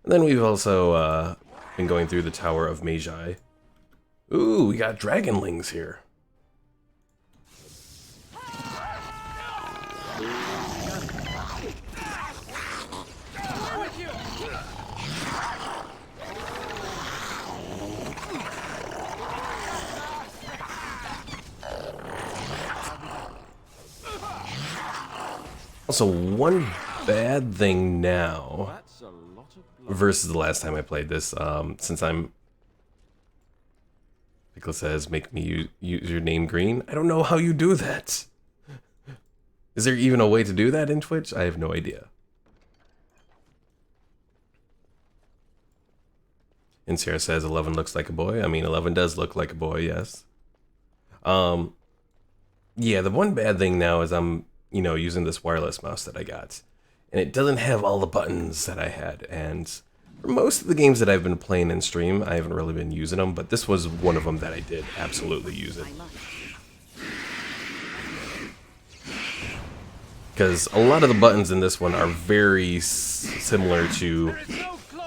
And then we've also been going through the Tower of Magi. Ooh, we got dragonlings here. Also, one bad thing now versus the last time I played this, since Pickle says, make me use your name green. I don't know how you do that. Is there even a way to do that in Twitch? I have no idea. And Sarah says 11 looks like a boy. I mean, 11 does look like a boy, yes. Yeah, the one bad thing now is I'm, using this wireless mouse that I got. And it doesn't have all the buttons that I had. And for most of the games that I've been playing in stream, I haven't really been using them. But this was one of them that I did absolutely use it. Because a lot of the buttons in this one are very similar to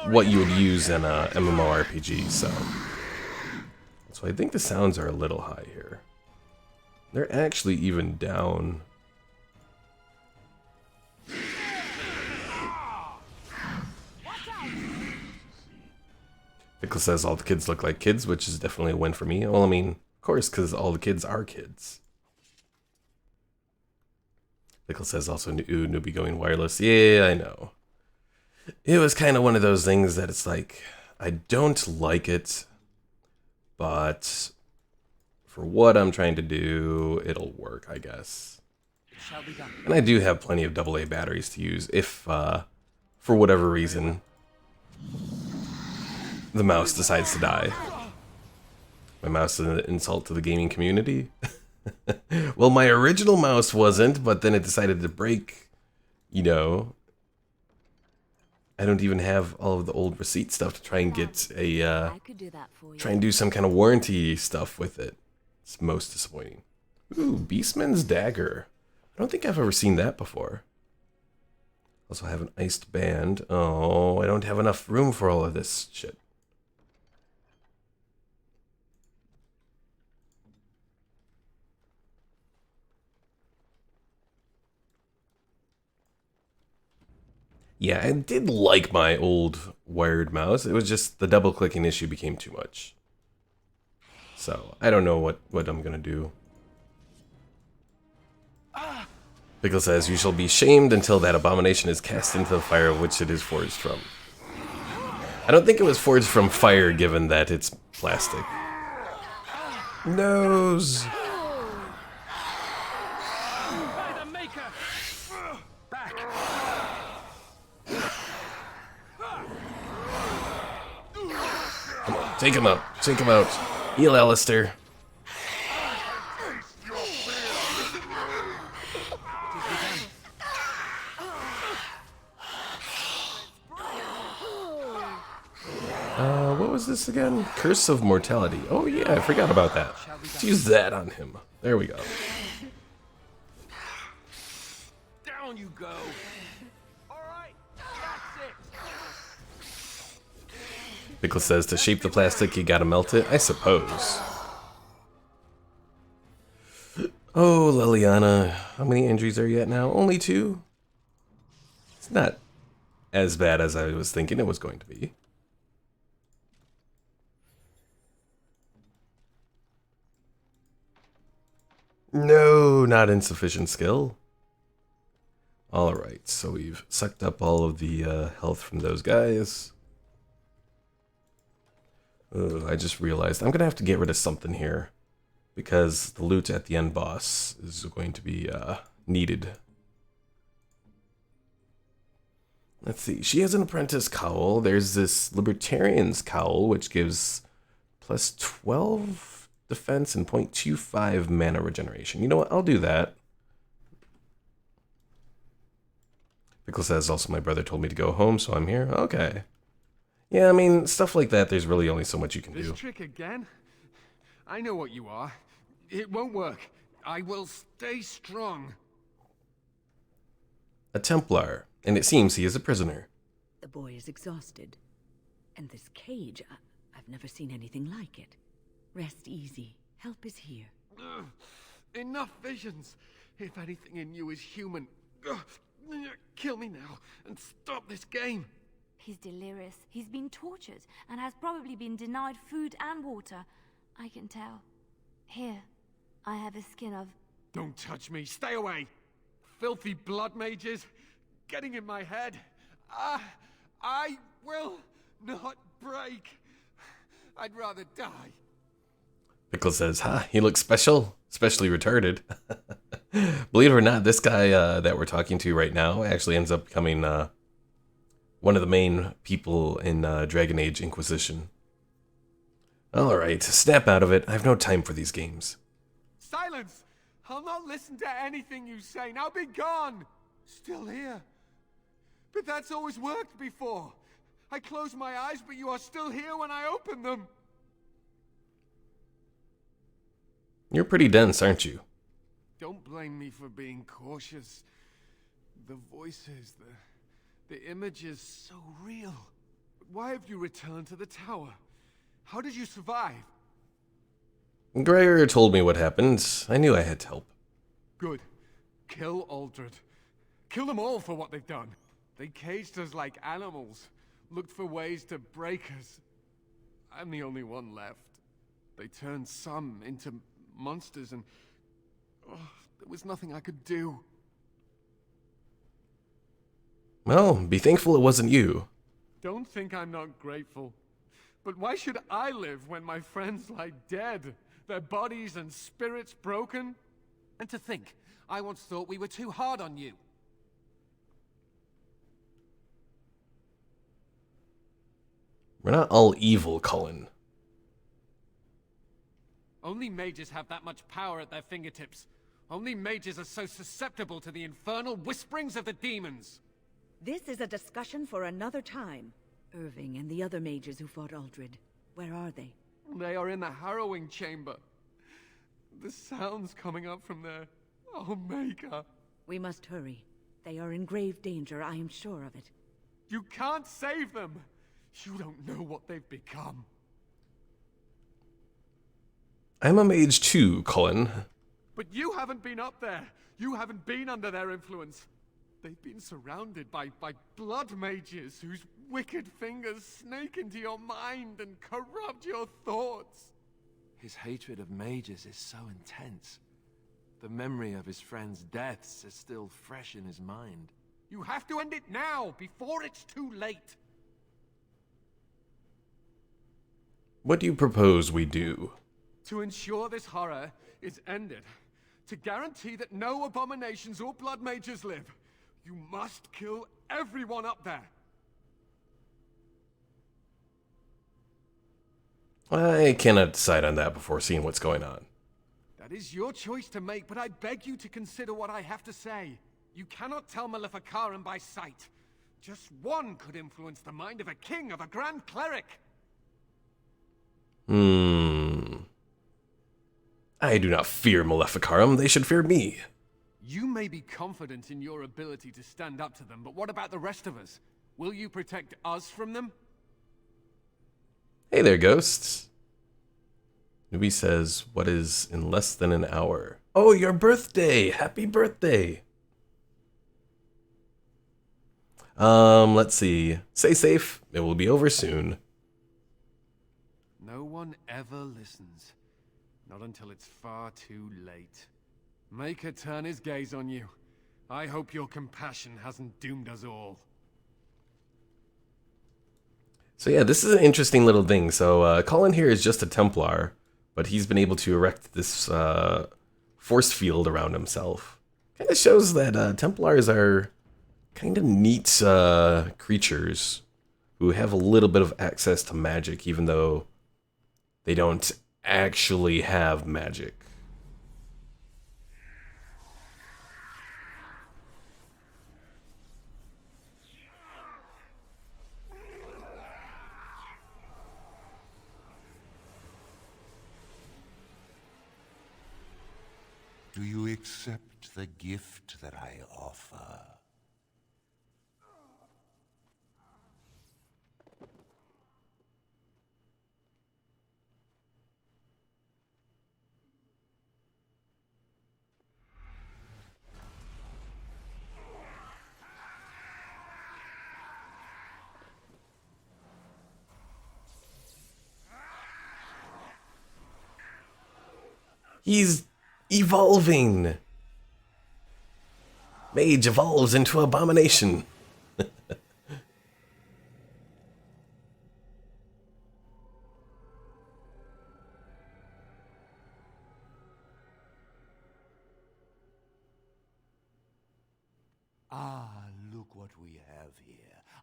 what you would use in a MMORPG. So I think the sounds are a little high here. They're actually even down. Pickle says all the kids look like kids, which is definitely a win for me. Well, I mean, of course, because all the kids are kids. Pickle says also, ooh, newbie going wireless. Yeah, I know. It was kind of one of those things that it's like, I don't like it, but for what I'm trying to do, it'll work, I guess. And I do have plenty of AA batteries to use if, for whatever reason, the mouse decides to die. My mouse is an insult to the gaming community. Well, my original mouse wasn't, but then it decided to break, I don't even have all of the old receipt stuff to try and get try and do some kind of warranty stuff with it. It's most disappointing. Ooh, Beastman's Dagger. I don't think I've ever seen that before. Also have an iced band. Oh, I don't have enough room for all of this shit. Yeah, I did like my old wired mouse. It was just the double clicking issue became too much. So I don't know what I'm gonna do. Pickle says, you shall be shamed until that abomination is cast into the fire of which it is forged from. I don't think it was forged from fire, given that it's plastic. Nose! Come on, take him out. Take him out. Heal Alistair. What was this again? Curse of Mortality. Oh yeah, I forgot about that. Let's use that on him. There we go. Down you go. All right, that's it. Pickle says to shape the plastic, you gotta melt it. I suppose. Oh, Liliana. How many injuries are you at now? Only 2? It's not as bad as I was thinking it was going to be. No, not insufficient skill. Alright, so we've sucked up all of the health from those guys. I just realized I'm going to have to get rid of something here. Because the loot at the end boss is going to be needed. Let's see, she has an apprentice cowl. There's this libertarian's cowl, which gives plus 12 defense and 0.25 mana regeneration. You know what? I'll do that. Pickle says, also my brother told me to go home, so I'm here. Okay. Yeah, I mean, stuff like that, there's really only so much you can do. This trick again? I know what you are. It won't work. I will stay strong. A Templar, and it seems he is a prisoner. The boy is exhausted. And this cage, I've never seen anything like it. Rest easy. Help is here. Ugh, enough visions. If anything in you is human, kill me now and stop this game. He's delirious. He's been tortured and has probably been denied food and water. I can tell. Here, I have a skin of... Don't touch me. Stay away. Filthy blood mages getting in my head. I will not break. I'd rather die. Pickle says, "Ha, he looks special, especially retarded." Believe it or not, this guy that we're talking to right now actually ends up becoming one of the main people in Dragon Age Inquisition. All right, snap out of it. I have no time for these games. Silence! I'll not listen to anything you say. Now be gone! Still here. But that's always worked before. I close my eyes, but you are still here when I open them. You're pretty dense, aren't you? Don't blame me for being cautious. The voices, the images, so real. But why have you returned to the tower? How did you survive? Gregor told me what happened. I knew I had to help. Good. Kill Aldred. Kill them all for what they've done. They caged us like animals, looked for ways to break us. I'm the only one left. They turned some into monsters and... there was nothing I could do. Well, be thankful it wasn't you. Don't think I'm not grateful. But why should I live when my friends lie dead? Their bodies and spirits broken? And to think, I once thought we were too hard on you. We're not all evil, Cullen. Only mages have that much power at their fingertips. Only mages are so susceptible to the infernal whisperings of the demons. This is a discussion for another time. Irving and the other mages who fought Aldred. Where are they? They are in the harrowing chamber. The sounds coming up from there. Oh, Maker. We must hurry. They are in grave danger, I am sure of it. You can't save them. You don't know what they've become. I'm a mage too, Cullen. But you haven't been up there. You haven't been under their influence. They've been surrounded by blood mages whose wicked fingers snake into your mind and corrupt your thoughts. His hatred of mages is so intense. The memory of his friends' deaths is still fresh in his mind. You have to end it now, before it's too late. What do you propose we do? To ensure this horror is ended, to guarantee that no abominations or blood mages live, you must kill everyone up there. I cannot decide on that before seeing what's going on. That is your choice to make, but I beg you to consider what I have to say. You cannot tell Maleficarum by sight. Just one could influence the mind of a king, of a grand cleric. I do not fear Maleficarum. They should fear me. You may be confident in your ability to stand up to them, but what about the rest of us? Will you protect us from them? Hey there, ghosts. Newbie says, what is in less than an hour? Oh, your birthday! Happy birthday! Let's see. Stay safe. It will be over soon. No one ever listens. Not until it's far too late. Maker turn his gaze on you. I hope your compassion hasn't doomed us all. So yeah, this is an interesting little thing. So Colin here is just a Templar, but he's been able to erect this force field around himself. Kind of shows that Templars are kind of neat creatures who have a little bit of access to magic, even though they don't actually have magic. Do you accept the gift that I offer? He's evolving. Mage evolves into abomination. Ah, look what we have here.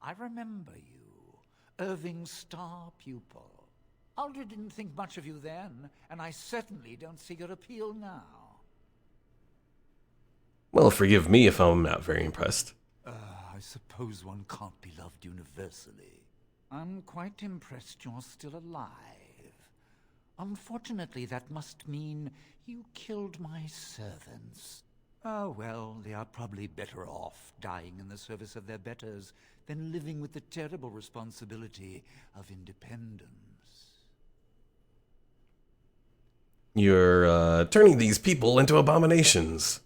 I remember you. Irving's star pupil. Aldred didn't think much of you then, and I certainly don't see your appeal now. Well, forgive me if I'm not very impressed. I suppose one can't be loved universally. I'm quite impressed you're still alive. Unfortunately, that must mean you killed my servants. Oh, well, they are probably better off dying in the service of their betters than living with the terrible responsibility of independence. You're turning these people into abominations.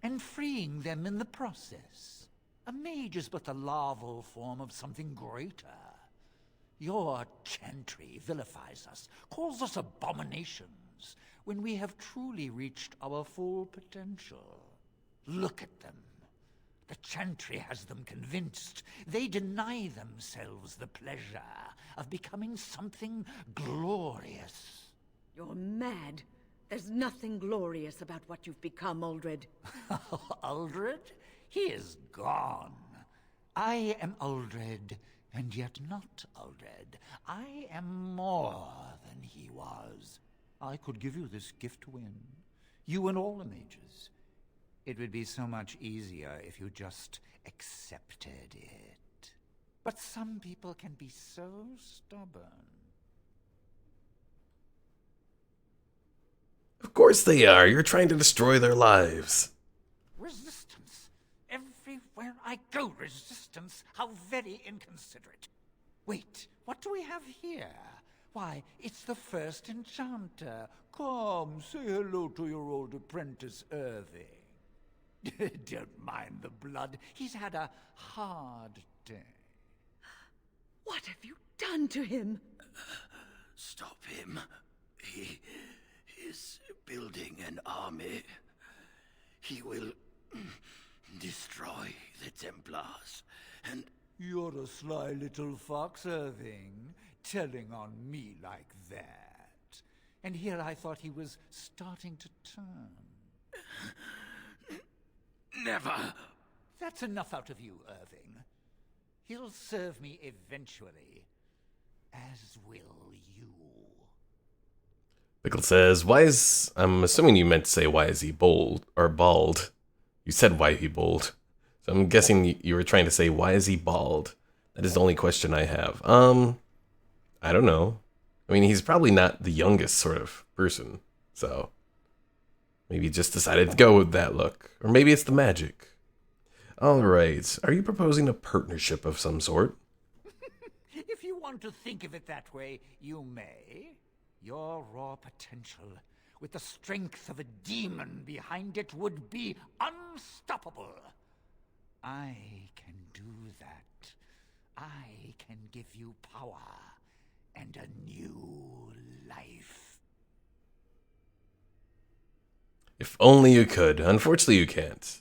And freeing them in the process. A mage is but the larval form of something greater. Your chantry vilifies us, calls us abominations, when we have truly reached our full potential. Look at them. The chantry has them convinced. They deny themselves the pleasure of becoming something glorious. You're mad. There's nothing glorious about what you've become, Aldred. Aldred? He is gone. I am Aldred, and yet not Aldred. I am more than he was. I could give you this gift to win. You and all the mages. It would be so much easier if you just accepted it. But some people can be so stubborn. Of course they are. You're trying to destroy their lives. Resistance. Everywhere I go, resistance. How very inconsiderate. Wait, what do we have here? Why, it's the first enchanter. Come, say hello to your old apprentice, Irving. Don't mind the blood. He's had a hard day. What have you done to him? Stop him. He is building an army. He will destroy the Templars, and... You're a sly little fox, Irving, telling on me like that. And here I thought he was starting to turn. Never! That's enough out of you, Irving. He'll serve me eventually, as will you. Pickle says, I'm assuming you meant to say, why is he bold, or bald? You said, why he bold. So I'm guessing you were trying to say, why is he bald? That is the only question I have. I don't know. I mean, he's probably not the youngest sort of person, so maybe he just decided to go with that look. Or maybe it's the magic. Alright, are you proposing a partnership of some sort? If you want to think of it that way, you may. Your raw potential, with the strength of a demon behind it, would be unstoppable. I can do that. I can give you power and a new life. If only you could. Unfortunately, you can't.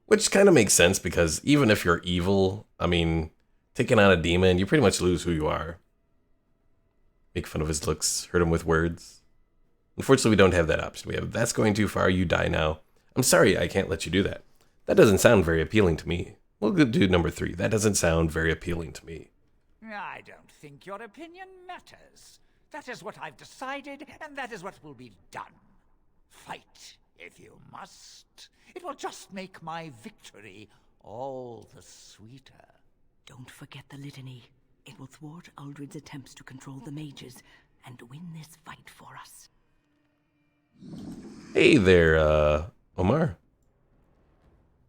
Which kind of makes sense, because even if you're evil, I mean, taking on a demon, you pretty much lose who you are. Make fun of his looks, hurt him with words. Unfortunately, we don't have that option. We have, that's going too far, you die now. I'm sorry, I can't let you do that. That doesn't sound very appealing to me. We'll do number 3. That doesn't sound very appealing to me. I don't think your opinion matters. That is what I've decided, and that is what will be done. Fight, if you must. It will just make my victory all the sweeter. Don't forget the litany. It will thwart Aldred's attempts to control the mages and win this fight for us. Hey there, Omar.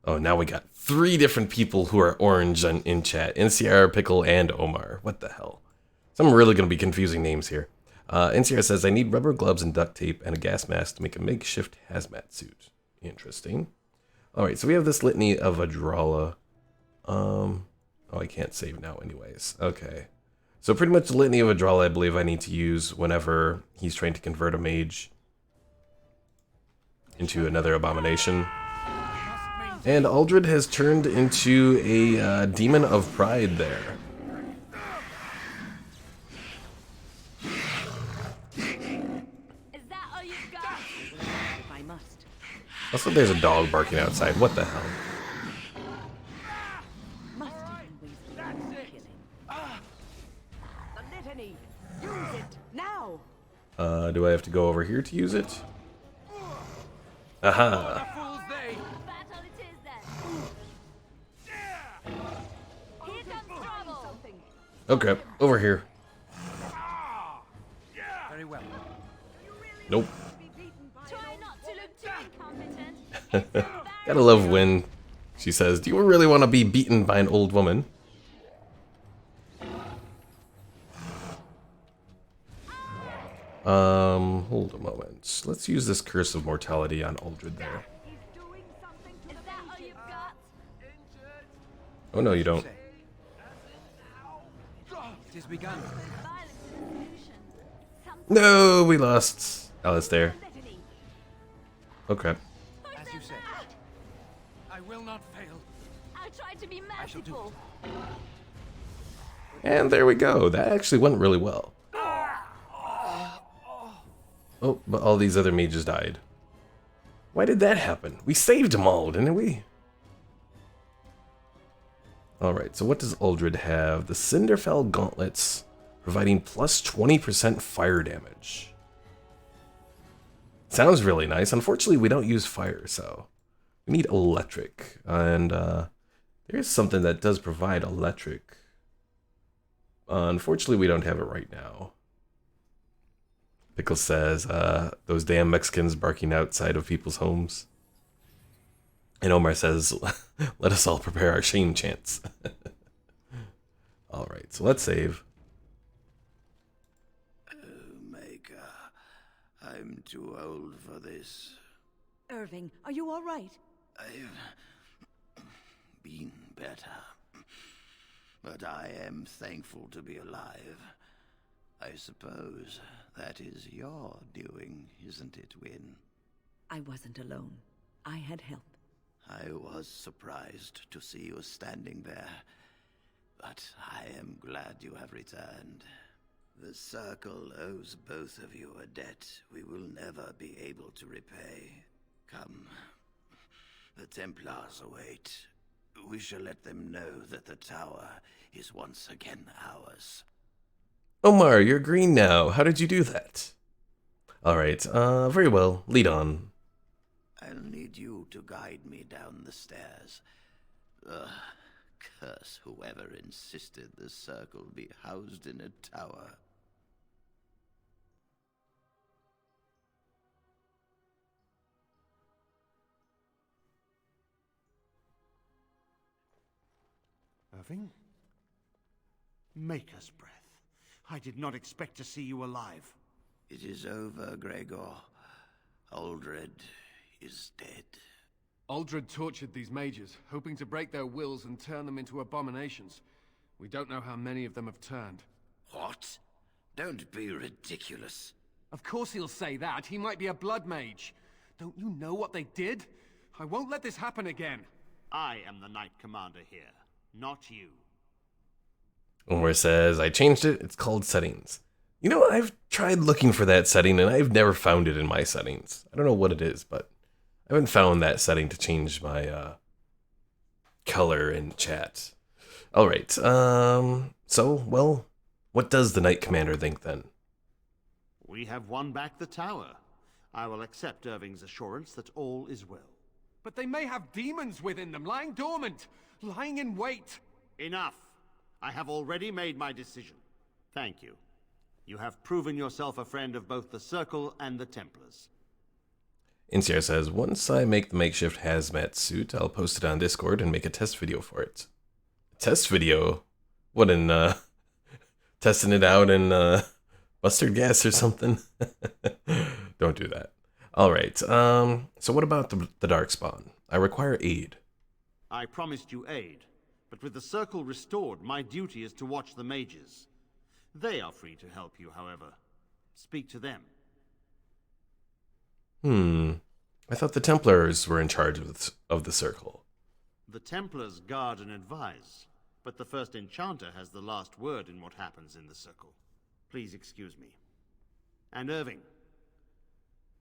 Oh, now we got 3 different people who are orange in chat. NCR, Pickle, and Omar. What the hell? Some really going to be confusing names here. NCR says, I need rubber gloves and duct tape and a gas mask to make a makeshift hazmat suit. Interesting. Alright, so we have this litany of Adralla. Oh, I can't save now anyways. Okay. So pretty much the litany of Adralla I believe I need to use whenever he's trying to convert a mage. into another abomination. And Aldred has turned into a demon of pride there. Is that all you've got? If I must. Also, there's a dog barking outside. What the hell? Must even waste the killing. The litany! Use it now! Do I have to go over here to use it? Aha! Battle it is then. Here comes trouble. Okay, over here. Very well. Nope. Try not to look too incompetent. Gotta love when she says, "Do you really want to be beaten by an old woman?" Hold a moment. Let's use this Curse of Mortality on Aldred there. Is that all you've got? Oh no, you don't. It has begun. Violence is a solution. No, we lost Alistair. Litany. Okay. As you say. I will not fail. I'll try to be shall do merciful. And there we go. That actually went really well. Oh, but all these other mages died. Why did that happen? We saved them all, didn't we? Alright, so what does Aldred have? The Cinderfell Gauntlets, providing plus 20% fire damage. Sounds really nice. Unfortunately, we don't use fire, so we need electric. And there is something that does provide electric. Unfortunately, we don't have it right now. Pickle says, those damn Mexicans barking outside of people's homes. And Omar says, let us all prepare our shame chants. Alright, so let's save. Oh, Maker, I'm too old for this. Irving, are you all right? I've been better. But I am thankful to be alive. I suppose that is your doing, isn't it, Win? I wasn't alone. I had help. I was surprised to see you standing there, but I am glad you have returned. The Circle owes both of you a debt we will never be able to repay. Come, the Templars await. We shall let them know that the tower is once again ours. Omar, you're green now. How did you do that? Alright, very well. Lead on. I'll need you to guide me down the stairs. Curse whoever insisted the Circle be housed in a tower. Irving? Maker's breath. I did not expect to see you alive. It is over, Gregor. Aldred is dead. Aldred tortured these mages, hoping to break their wills and turn them into abominations. We don't know how many of them have turned. What? Don't be ridiculous. Of course he'll say that. He might be a blood mage. Don't you know what they did? I won't let this happen again. I am the Knight Commander here, not you. Omar says, I changed it. It's called settings. You know, I've tried looking for that setting and I've never found it in my settings. I don't know what it is, but I haven't found that setting to change my color in chat. Alright, so, well, what does the Knight Commander think then? We have won back the tower. I will accept Irving's assurance that all is well. But they may have demons within them, lying dormant, lying in wait. Enough. I have already made my decision. Thank you. You have proven yourself a friend of both the Circle and the Templars. Inciar says, once I make the makeshift hazmat suit, I'll post it on Discord and make a test video for it. Test video? What, in, testing it out in, mustard gas or something? Don't do that. Alright, so what about the Darkspawn? I require aid. I promised you aid, but with the Circle restored, my duty is to watch the mages. They are free to help you, however. Speak to them. I thought the Templars were in charge of the circle. The Templars guard and advise, but the first enchanter has the last word in what happens in the circle. Please excuse me. And Irving,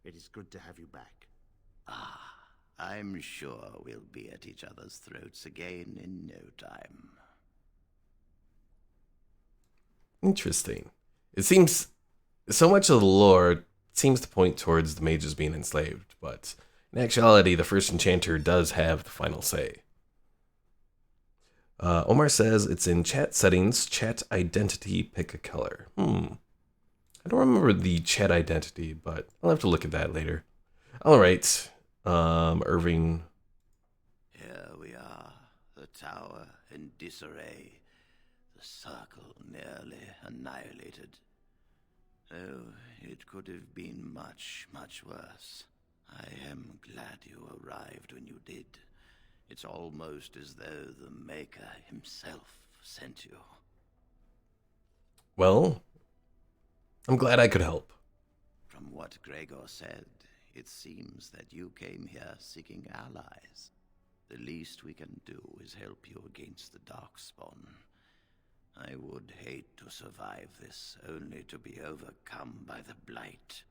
it is good to have you back. I'm sure we'll be at each other's throats again in no time. Interesting. It seems so much of the lore seems to point towards the mages being enslaved, but in actuality, the first enchanter does have the final say. Omar says it's in chat settings, chat identity, pick a color. I don't remember the chat identity, but I'll have to look at that later. All right, Irving. Here we are, the tower in disarray, the circle nearly annihilated. Oh, it could have been much, much worse. I am glad you arrived when you did. It's almost as though the Maker himself sent you. Well, I'm glad I could help. From what Gregor said, it seems that you came here seeking allies. The least we can do is help you against the Darkspawn. I would hate to survive this, only to be overcome by the Blight.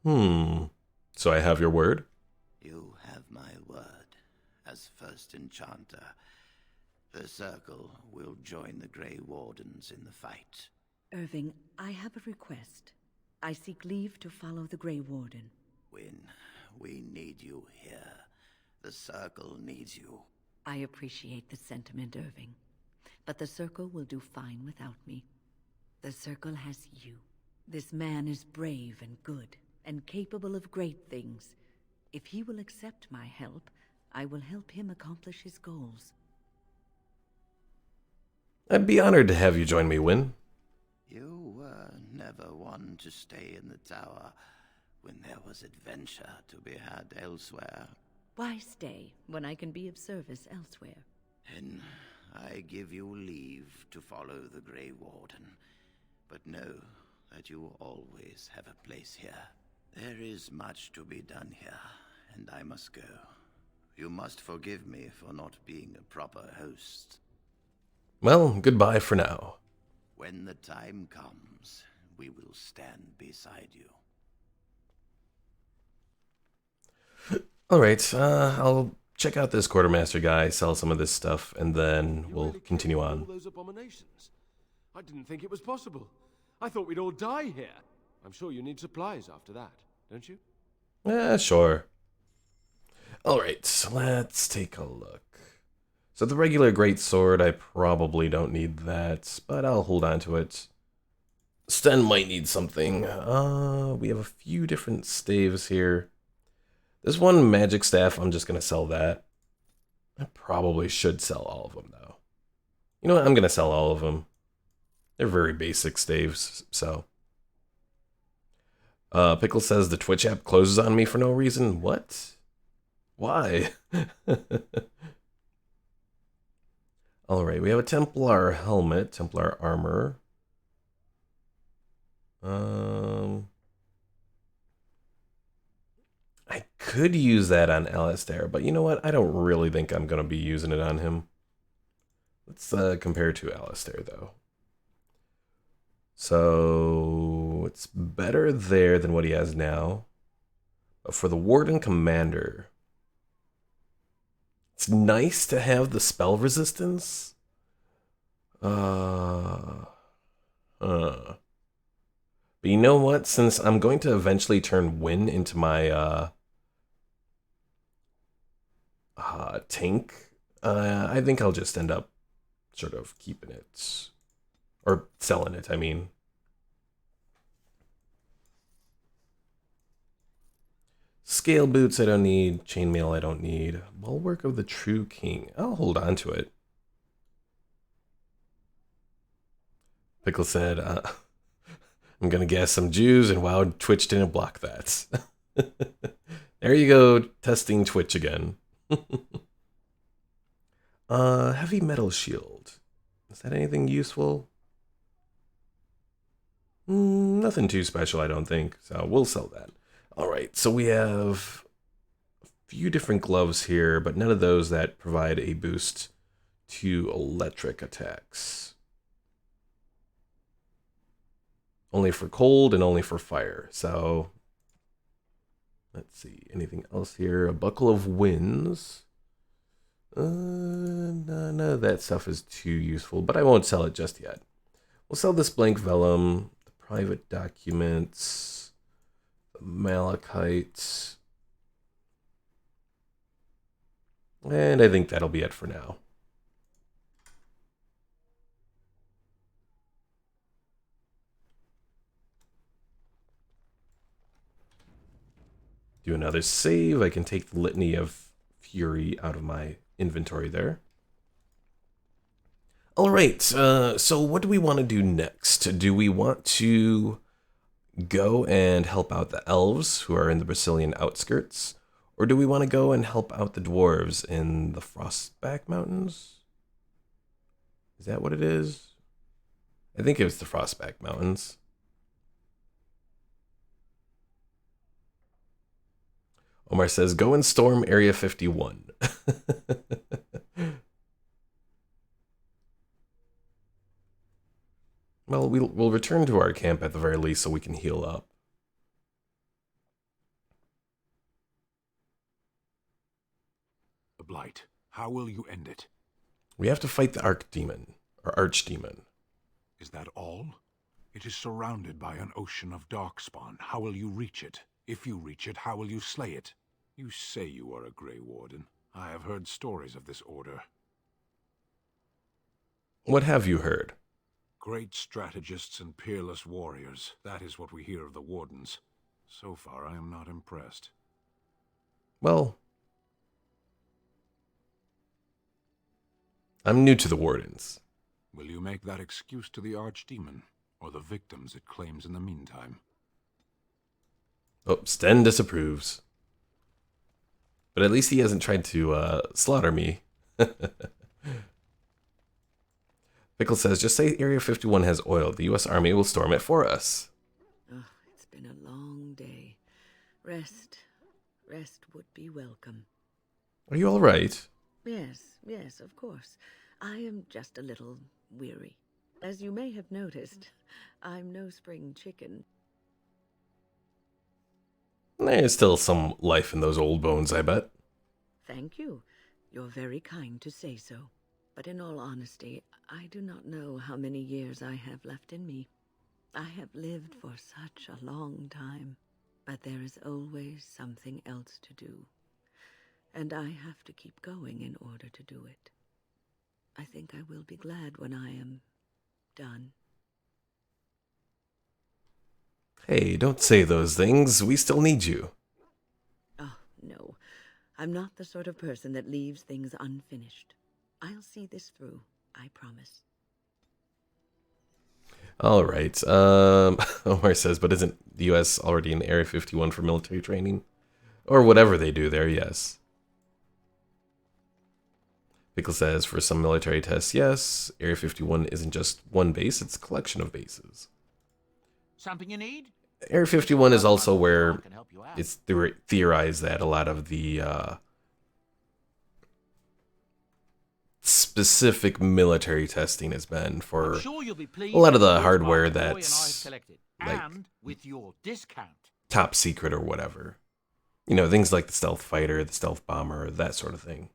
So I have your word? You have my word. As first enchanter, the Circle will join the Grey Wardens in the fight. Irving, I have a request. I seek leave to follow the Grey Warden. When we need you here, the Circle needs you. I appreciate the sentiment, Irving. But the Circle will do fine without me. The Circle has you. This man is brave and good, and capable of great things. If he will accept my help, I will help him accomplish his goals. I'd be honored to have you join me, Wynne. You were never one to stay in the tower when there was adventure to be had elsewhere. Why stay when I can be of service elsewhere? Then I give you leave to follow the Grey Warden, but know that you always have a place here. There is much to be done here, and I must go. You must forgive me for not being a proper host. Well, goodbye for now. When the time comes, we will stand beside you. All right, I'll check out this quartermaster guy, sell some of this stuff, and then we'll continue on. All those abominations. I didn't think it was possible. I thought we'd all die here. I'm sure you need supplies after that, don't you? Sure. All right, let's take a look. So the regular greatsword, I probably don't need that, but I'll hold on to it. Sten might need something. We have a few different staves here. This one magic staff, I'm just going to sell that. I probably should sell all of them, though. You know what? I'm going to sell all of them. They're very basic staves, so. Pickle says the Twitch app closes on me for no reason. What? Why? Alright, we have a Templar helmet, Templar armor. I could use that on Alistair, but you know what? I don't really think I'm going to be using it on him. Let's compare to Alistair, though. So, it's better there than what he has now. But for the Warden Commander, it's nice to have the spell resistance. But you know what? Since I'm going to eventually turn Wynne into my tank, I think I'll just end up sort of keeping it. Or selling it, I mean. Scale boots I don't need. Chainmail I don't need. Bulwark of the True King. I'll hold on to it. Pickle said, I'm going to guess some Jews, and wow, Twitch didn't block that. There you go, testing Twitch again. Heavy metal shield. Is that anything useful? Nothing too special, I don't think. So we'll sell that. All right, so we have a few different gloves here, but none of those that provide a boost to electric attacks. Only for cold and only for fire. So let's see, anything else here? A buckle of winds. None of that stuff is too useful, but I won't sell it just yet. We'll sell this blank vellum, the private documents, the malachite, and I think that'll be it for now. Do another save. I can take the Litany of Fury out of my inventory there. All right, so what do we want to do next? Do we want to go and help out the elves who are in the Brazilian outskirts? Or do we want to go and help out the dwarves in the Frostback Mountains? Is that what it is? I think it was the Frostback Mountains. Omar says, go and storm Area 51. Well, we'll return to our camp at the very least so we can heal up. The Blight. How will you end it? We have to fight the Archdemon, or Archdemon. Is that all? It is surrounded by an ocean of darkspawn. How will you reach it? If you reach it, how will you slay it? You say you are a Grey Warden. I have heard stories of this order. What have you heard? Great strategists and peerless warriors. That is what we hear of the Wardens. So far, I am not impressed. Well, I'm new to the Wardens. Will you make that excuse to the Archdemon, or the victims it claims in the meantime? Oh, Sten disapproves. But at least he hasn't tried to slaughter me. Pickle says, just say Area 51 has oil. The U.S. Army will storm it for us. Oh, it's been a long day. Rest would be welcome. Are you all right? Yes, of course. I am just a little weary. As you may have noticed, I'm no spring chicken. There's still some life in those old bones, I bet. Thank you. You're very kind to say so. But in all honesty, I do not know how many years I have left in me. I have lived for such a long time, but there is always something else to do. And I have to keep going in order to do it. I think I will be glad when I am done. Hey, don't say those things. We still need you. Oh, no. I'm not the sort of person that leaves things unfinished. I'll see this through, I promise. All right. Omar says, but isn't the U.S. already in Area 51 for military training? Or whatever they do there, yes. Pickle says, for some military tests, yes. Area 51 isn't just one base, it's a collection of bases. Something you need? Area 51 is also where it's theorized that a lot of the specific military testing has been for a lot of the hardware that's like with your discount. top secret or whatever. You know, things like the stealth fighter, the stealth bomber, that sort of thing.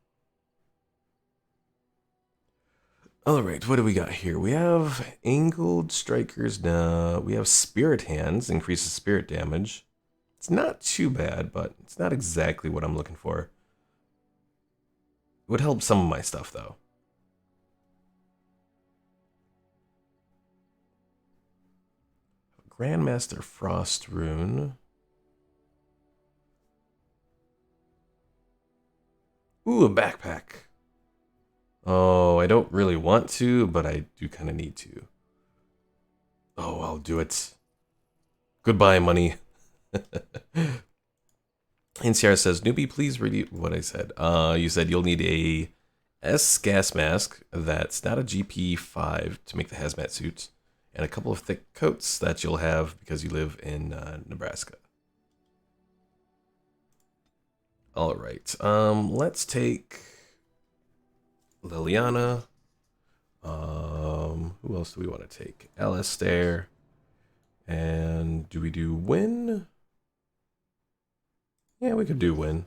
All right, what do we got here? We have angled strikers now. We have spirit hands, increases spirit damage. It's not too bad, but it's not exactly what I'm looking for. It would help some of my stuff, though. Grandmaster Frost Rune. Ooh, a backpack. Oh, I don't really want to, but I do kind of need to. Oh, I'll do it. Goodbye, money. NCR says, newbie, please read what I said. You said you'll need a S gas mask that's not a GP5 to make the hazmat suit, and a couple of thick coats that you'll have because you live in Nebraska. All right, let's take Liliana. Who else do we want to take? Alistair. And do we do Win? Yeah, we could do Win.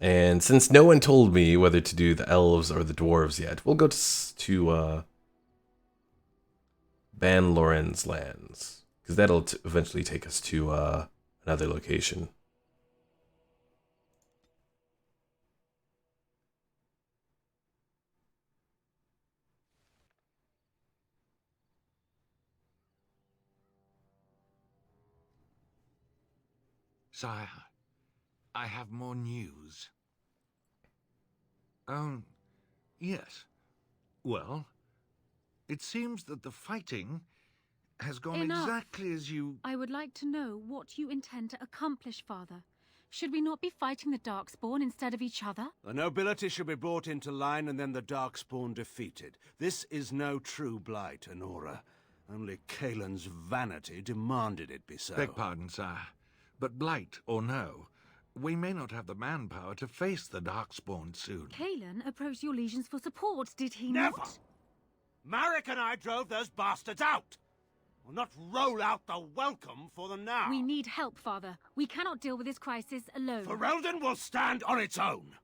And since no one told me whether to do the elves or the dwarves yet, we'll go to Ban Loren's lands, because that'll eventually take us to another location. Sire, I have more news. Oh, yes. Well, it seems that the fighting has gone Enough. exactly as you... I would like to know what you intend to accomplish, Father. Should we not be fighting the Darkspawn instead of each other? The nobility should be brought into line and then the Darkspawn defeated. This is no true blight, Honora. Only Kaelin's vanity demanded it be so. Beg pardon, sire. But blight or no, we may not have the manpower to face the Darkspawn soon. Kaelin approached your legions for support, did he Never! not? Marek and I drove those bastards out! We'll not roll out the welcome for them now. We need help, Father. We cannot deal with this crisis alone. Ferelden will stand on its own.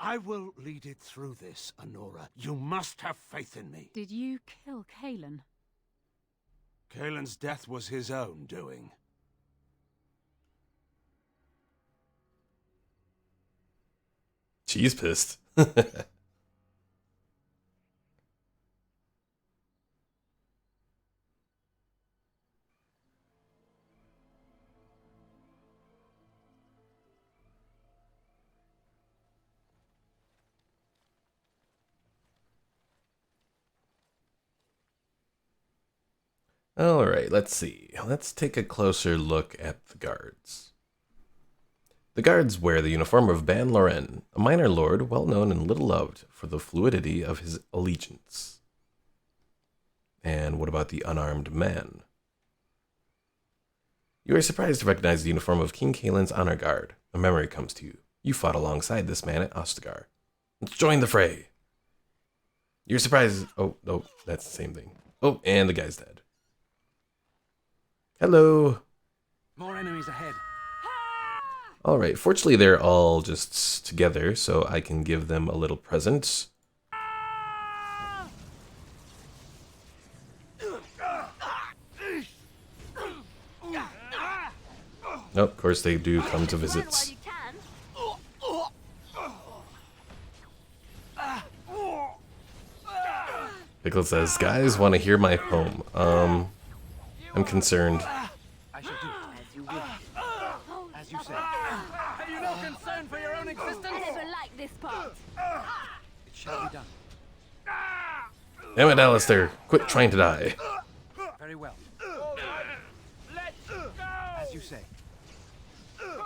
I will lead it through this, Honora. You must have faith in me. Did you kill Kaelin? Kaelin's death was his own doing. She's pissed. All right, let's see. Let's take a closer look at the guards. The guards wear the uniform of Ban Loren, a minor lord well known and little loved for the fluidity of his allegiance. And what about the unarmed man? You are surprised to recognize the uniform of King Kaelin's honor guard. A memory comes to you. You fought alongside this man at Ostagar. Let's join the fray. You're surprised. Oh, no, that's the same thing. Oh, and the guy's dead. Hello. More enemies ahead. All right, fortunately they're all just together, so I can give them a little present. Oh, of course they do come to visit. Pickle says, guys want to hear my poem. I'm concerned. I shall do as you will. As you say. Have you no concern for your own existence? I never liked this part. It shall be done. Damn it, Alistair. Quit trying to die. Very well. Let's go! As you say. Come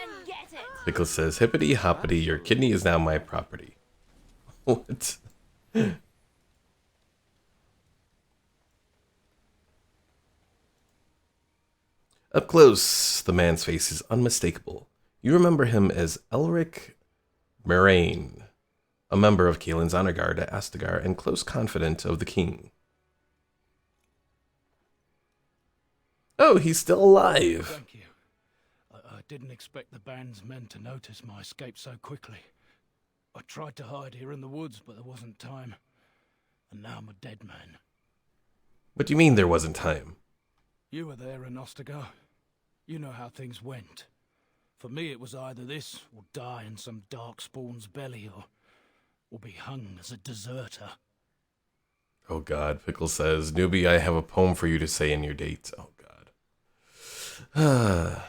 and get it. Pickle says, hippity hoppity, your kidney is now my property. What? Up close, the man's face is unmistakable. You remember him as Elric Moraine, a member of Kaelin's honor guard at Ostagar and close confidant of the king. Oh, he's still alive. Thank you. I didn't expect the band's men to notice my escape so quickly. I tried to hide here in the woods, but there wasn't time. And now I'm a dead man. What do you mean there wasn't time? You were there in Ostagar. You know how things went. For me, it was either this, or die in some darkspawn's belly, or be hung as a deserter. Oh God, Pickle says, newbie, I have a poem for you to say in your date. Oh God.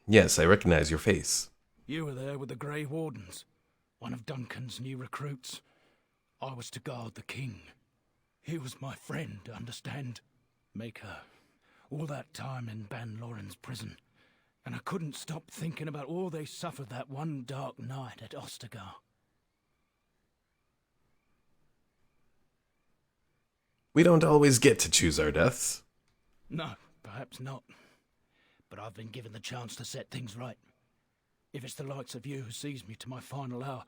Yes, I recognize your face. You were there with the Grey Wardens, one of Duncan's new recruits. I was to guard the king. He was my friend, understand? Maker. All that time in Ban Loren's prison, and I couldn't stop thinking about all they suffered that one dark night at Ostagar. We don't always get to choose our deaths. No, perhaps not. But I've been given the chance to set things right. If it's the likes of you who sees me to my final hour,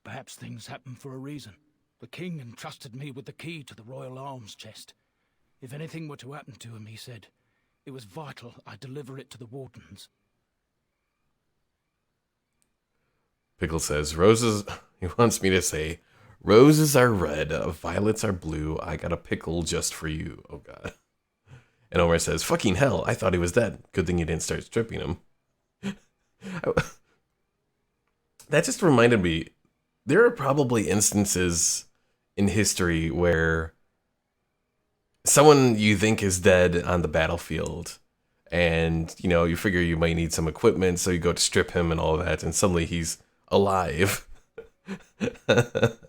perhaps things happen for a reason. The king entrusted me with the key to the royal arms chest. If anything were to happen to him, he said, it was vital I deliver it to the wardens. Pickle says, roses, he wants me to say, roses are red, violets are blue, I got a pickle just for you. Oh god. And Omar says, fucking hell, I thought he was dead. Good thing you didn't start stripping him. That just reminded me, there are probably instances in history where someone you think is dead on the battlefield, and, you know, you figure you might need some equipment, so you go to strip him and all that, and suddenly he's alive. That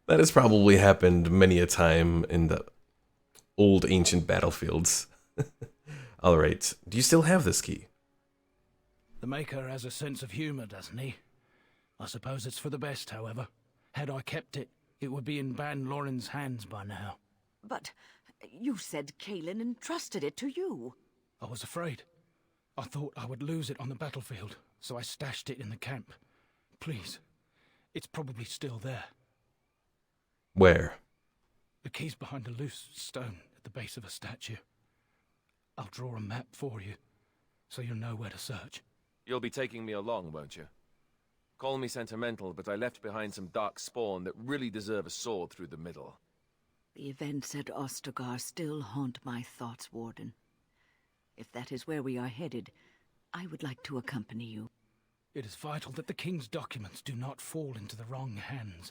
has probably happened many a time in the old ancient battlefields. All right, do you still have this key? The Maker has a sense of humor, doesn't he? I suppose it's for the best, however. Had I kept it, it would be in Ban Loren's hands by now. But you said Kaelin entrusted it to you. I was afraid. I thought I would lose it on the battlefield, so I stashed it in the camp. Please, it's probably still there. Where? The key's behind a loose stone at the base of a statue. I'll draw a map for you, so you'll know where to search. You'll be taking me along, won't you? Call me sentimental, but I left behind some dark spawn that really deserve a sword through the middle. The events at Ostagar still haunt my thoughts, Warden. If that is where we are headed, I would like to accompany you. It is vital that the king's documents do not fall into the wrong hands.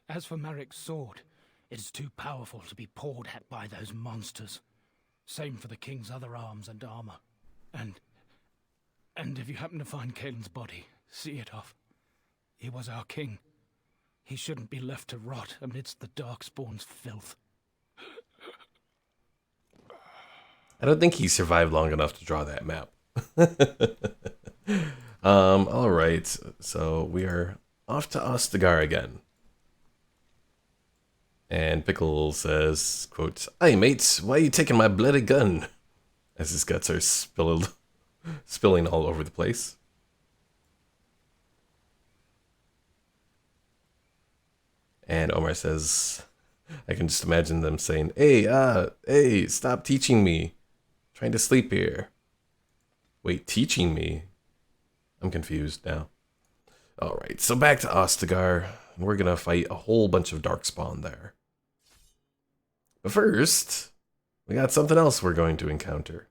As for Marik's sword, it is too powerful to be pawed at by those monsters. Same for the king's other arms and armor. And if you happen to find Kaelin's body, see it off. He was our king. He shouldn't be left to rot amidst the Darkspawn's filth. I don't think he survived long enough to draw that map. All right, so we are off to Ostagar again. And Pickle says, quote, "Hey mates, why are you taking my bloody gun?" As his guts are spilling all over the place. And Omar says, I can just imagine them saying, hey, stop teaching me. I'm trying to sleep here. Wait, teaching me? I'm confused now. Alright, so back to Ostagar. We're gonna fight a whole bunch of Darkspawn there. But first, we got something else we're going to encounter.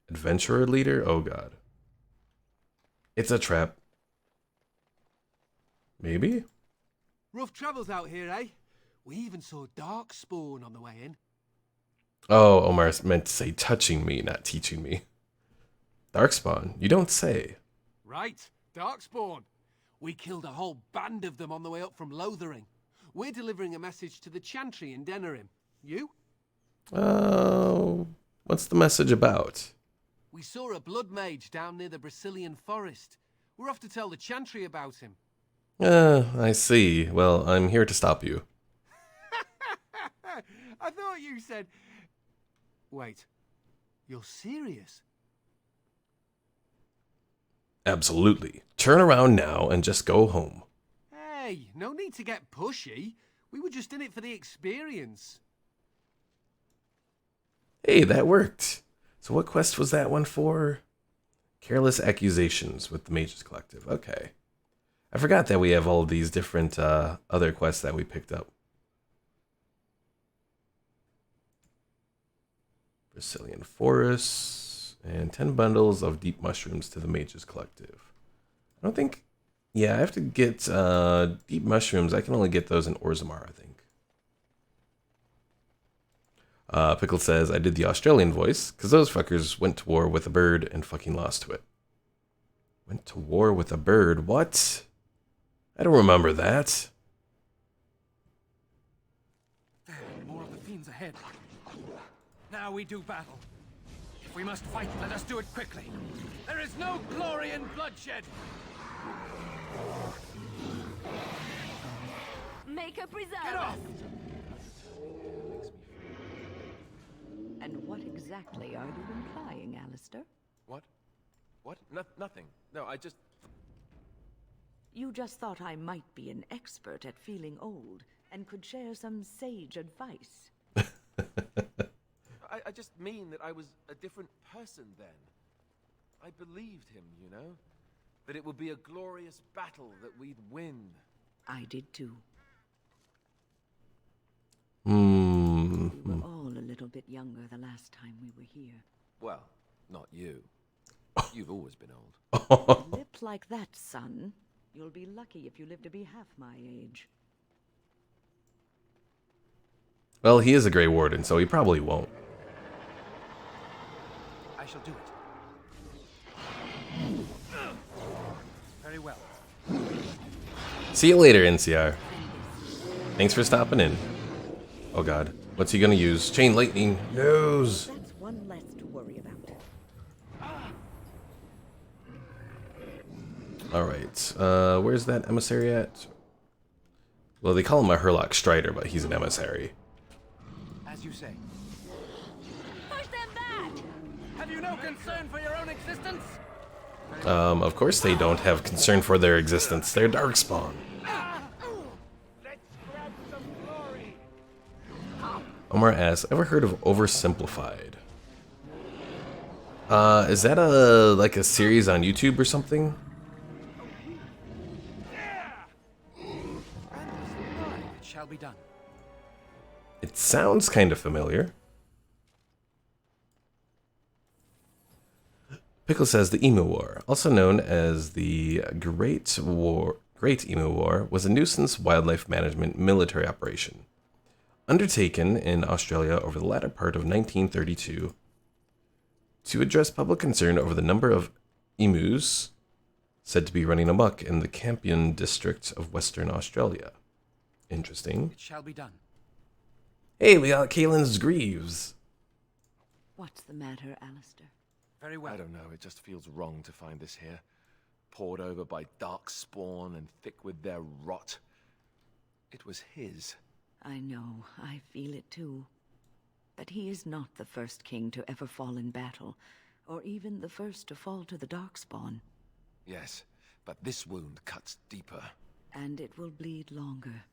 Adventurer leader? Oh god. It's a trap. Maybe? Rough travels out here, eh? We even saw Darkspawn on the way in. Oh, Omar meant to say touching me, not teaching me. Darkspawn? You don't say. Right, Darkspawn. We killed a whole band of them on the way up from Lothering. We're delivering a message to the Chantry in Denerim. You? Oh, what's the message about? We saw a blood mage down near the Brazilian forest. We're off to tell the Chantry about him. I see. Well, I'm here to stop you. I thought you said... Wait, you're serious? Absolutely. Turn around now and just go home. Hey, no need to get pushy. We were just in it for the experience. Hey, that worked. So what quest was that one for? Careless Accusations with the Mages Collective. Okay. I forgot that we have all of these different other quests that we picked up. Brazilian Forests, and 10 bundles of deep mushrooms to the Mages Collective. I don't think... Yeah, I have to get deep mushrooms. I can only get those in Orzammar, I think. Pickle says, I did the Australian voice, because those fuckers went to war with a bird and fucking lost to it. Went to war with a bird? What? I don't remember that. There, more of the fiends ahead. Now we do battle. If we must fight, let us do it quickly. There is no glory in bloodshed. Maker preserve Get off! And what exactly are you implying, Alistair? What? What? Nothing. No, I just... You just thought I might be an expert at feeling old and could share some sage advice. I just mean that I was a different person then. I believed him, you know? That it would be a glorious battle, that we'd win. I did too. Hmm. We were all a little bit younger the last time we were here. Well, not you. You've always been old. Lip like that, son. You'll be lucky if you live to be half my age. Well, he is a Grey Warden, so he probably won't. I shall do it. Very well. See you later, NCR. Thanks for stopping in. Oh god. What's he gonna use? Chain lightning. Nose. That's one less to worry about. Alright. Where's that emissary at? Well, they call him a Herlock Strider, but he's an emissary. As you say. Push them back! Have you no concern for your own existence? Of course they don't have concern for their existence. They're Darkspawn. Let's grab some glory. Omar asks, ever heard of Oversimplified? Is that like a series on YouTube or something? It shall be done. It sounds kind of familiar. Pickle says the Emu War, also known as the Great Emu War, was a nuisance wildlife management military operation undertaken in Australia over the latter part of 1932 to address public concern over the number of emus said to be running amok in the Campion district of Western Australia. Interesting. It shall be done. Hey, we got Kaelin's Greaves. What's the matter, Alistair? Very well. I don't know, it just feels wrong to find this here. Poured over by dark spawn and thick with their rot. It was his. I know, I feel it too. But he is not the first king to ever fall in battle, or even the first to fall to the Darkspawn. Yes, but this wound cuts deeper. And it will bleed longer.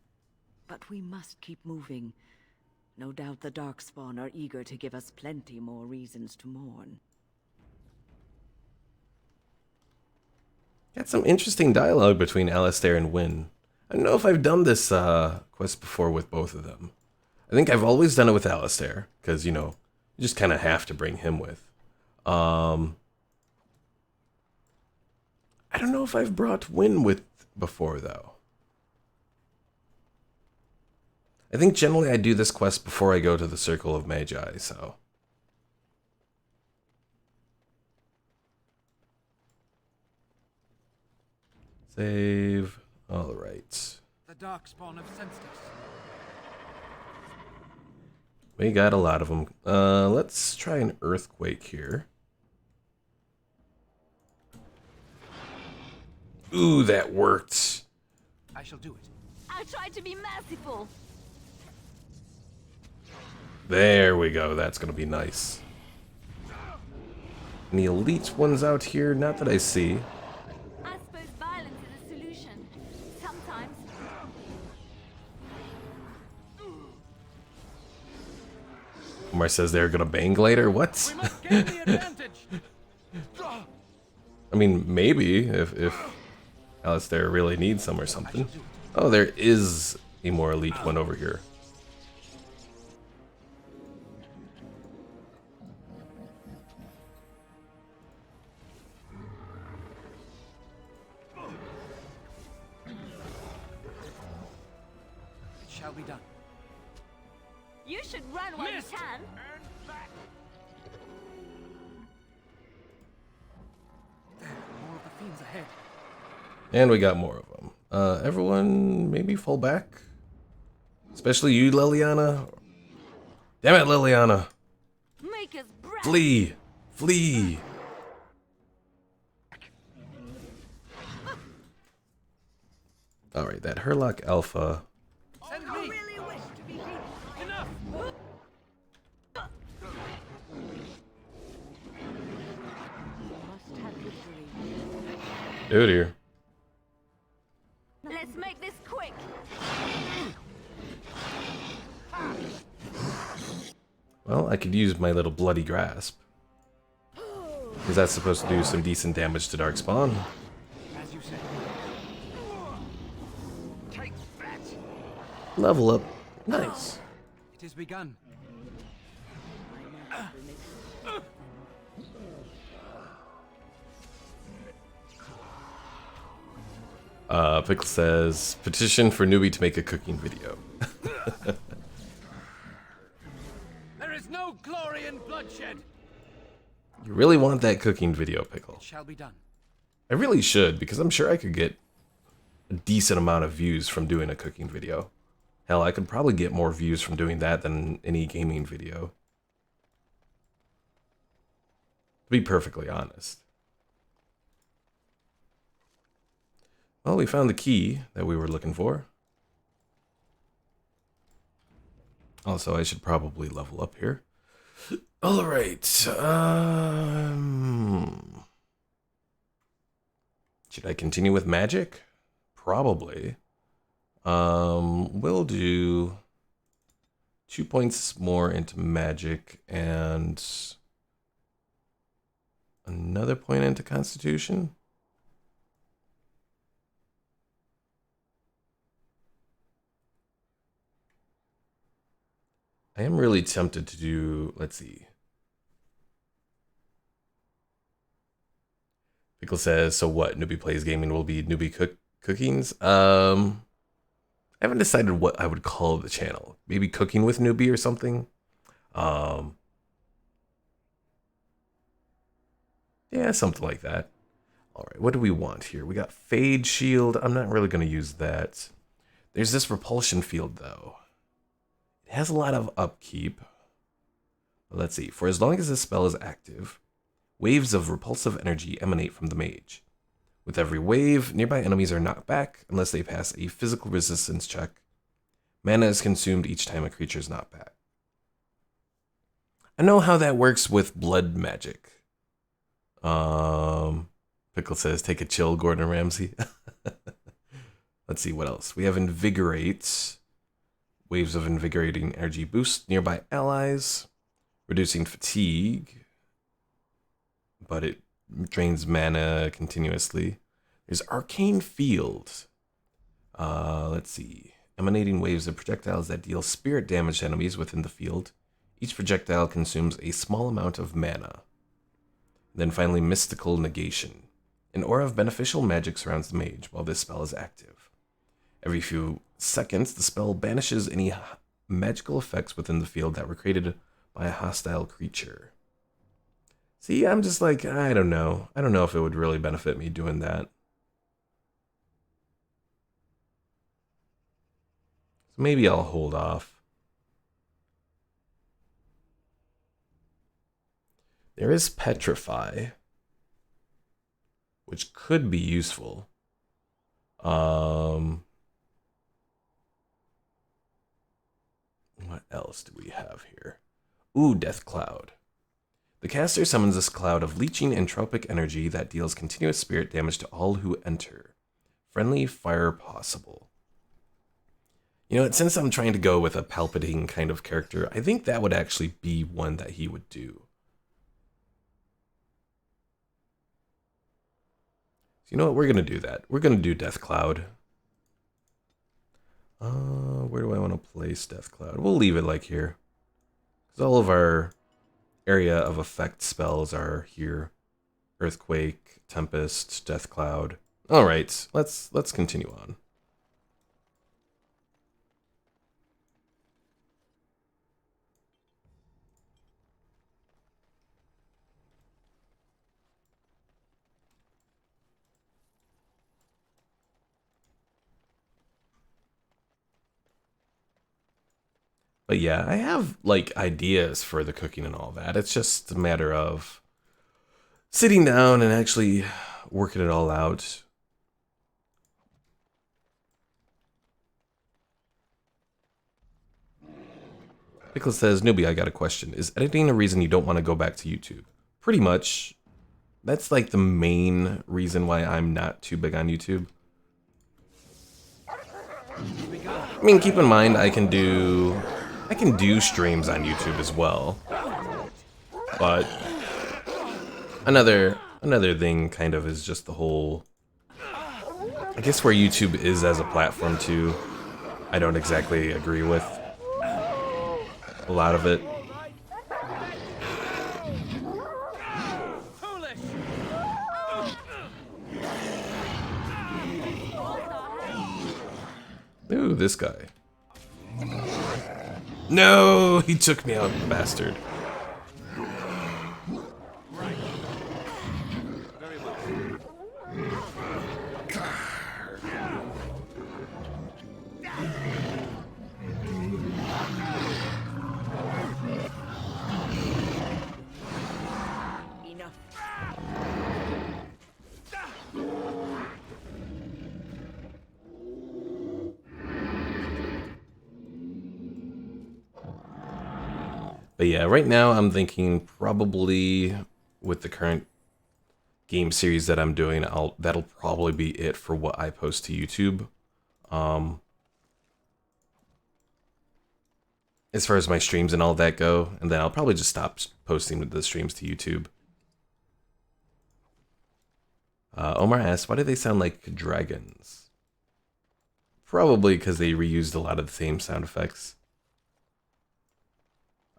But we must keep moving. No doubt the Darkspawn are eager to give us plenty more reasons to mourn. Got some interesting dialogue between Alistair and Wynne. I don't know if I've done this quest before with both of them. I think I've always done it with Alistair, because, you know, you just kind of have to bring him with. I don't know if I've brought Wynne with before, though. I think generally I do this quest before I go to the Circle of Magi, so... Save. All right. The Darkspawn have sensed us. We got a lot of them. Let's try an earthquake here. Ooh, that worked. I shall do it. I'll try to be merciful. There we go. That's going to be nice. Any elite ones out here? Not that I see. I suppose violence is a solution. Sometimes. Omar says they're going to bang later. What? We must gain the advantage. I mean, maybe if Alistair really needs some or something. Oh, there is a more elite one over here. It shall be done. You should run while Missed. you can. There, more of the fiends ahead. And we got more of them. Everyone, maybe fall back? Especially you, Liliana. Damn it, Liliana. Make us breath. Flee! Flee! Alright, that Herlock Alpha. Oh dear. Let's make this quick. Well, I could use my little bloody grasp. Is that supposed to do some decent damage to Darkspawn? As you say. Take that. Level up. Nice. It has begun. Pickle says, petition for newbie to make a cooking video. There is no glory in bloodshed. You really want that cooking video, Pickle? It shall be done. I really should, because I'm sure I could get a decent amount of views from doing a cooking video. Hell, I could probably get more views from doing that than any gaming video. To be perfectly honest. Well, we found the key that we were looking for. Also, I should probably level up here. All right. Should I continue with magic? Probably. We'll do 2 points more into magic and another point into constitution. I am really tempted to do, let's see. Pickle says, so what? Newbie Plays Gaming will be Newbie Cookings? I haven't decided what I would call the channel. Maybe Cooking with Newbie or something. Yeah, something like that. All right, what do we want here? We got Fade Shield. I'm not really going to use that. There's this Repulsion Field, though. It has a lot of upkeep. Let's see. For as long as this spell is active, waves of repulsive energy emanate from the mage. With every wave, nearby enemies are knocked back unless they pass a physical resistance check. Mana is consumed each time a creature is knocked back. I know how that works with blood magic. Pickle says, take a chill, Gordon Ramsay. Let's see what else. We have Invigorate. Waves of invigorating energy boost nearby allies, reducing fatigue, but it drains mana continuously. There's Arcane Field. Let's see. Emanating waves of projectiles that deal spirit damage to enemies within the field. Each projectile consumes a small amount of mana. Then finally, Mystical Negation. An aura of beneficial magic surrounds the mage while this spell is active. Every few seconds, the spell banishes any magical effects within the field that were created by a hostile creature. See, I'm just like, I don't know. I don't know if it would really benefit me doing that. So maybe I'll hold off. There is Petrify, which could be useful. What else do we have here? Ooh, Death Cloud. The caster summons this cloud of leeching entropic energy that deals continuous spirit damage to all who enter. Friendly fire possible. You know, since I'm trying to go with a Palpatine kind of character, I think that would actually be one that he would do. So you know what? We're going to do that. We're going to do Death Cloud. Where do I want to place Death Cloud? We'll leave it like here. Because all of our area of effect spells are here. Earthquake, Tempest, Death Cloud. Alright, let's continue on. But yeah, I have like ideas for the cooking and all that. It's just a matter of sitting down and actually working it all out. Nicholas says, newbie, I got a question. Is editing a reason you don't want to go back to YouTube? Pretty much. that's like the main reason why I'm not too big on YouTube. I mean, keep in mind I can do streams on YouTube as well. But another thing kind of is just the whole, I guess where YouTube is as a platform too, I don't exactly agree with a lot of it. Ooh, this guy. No, he took me out, bastard. But yeah, right now I'm thinking probably with the current game series that I'm doing, that'll probably be it for what I post to YouTube. As far as my streams and all that go, and then I'll probably just stop posting the streams to YouTube. Omar asks, why do they sound like dragons? Probably because they reused a lot of the same sound effects.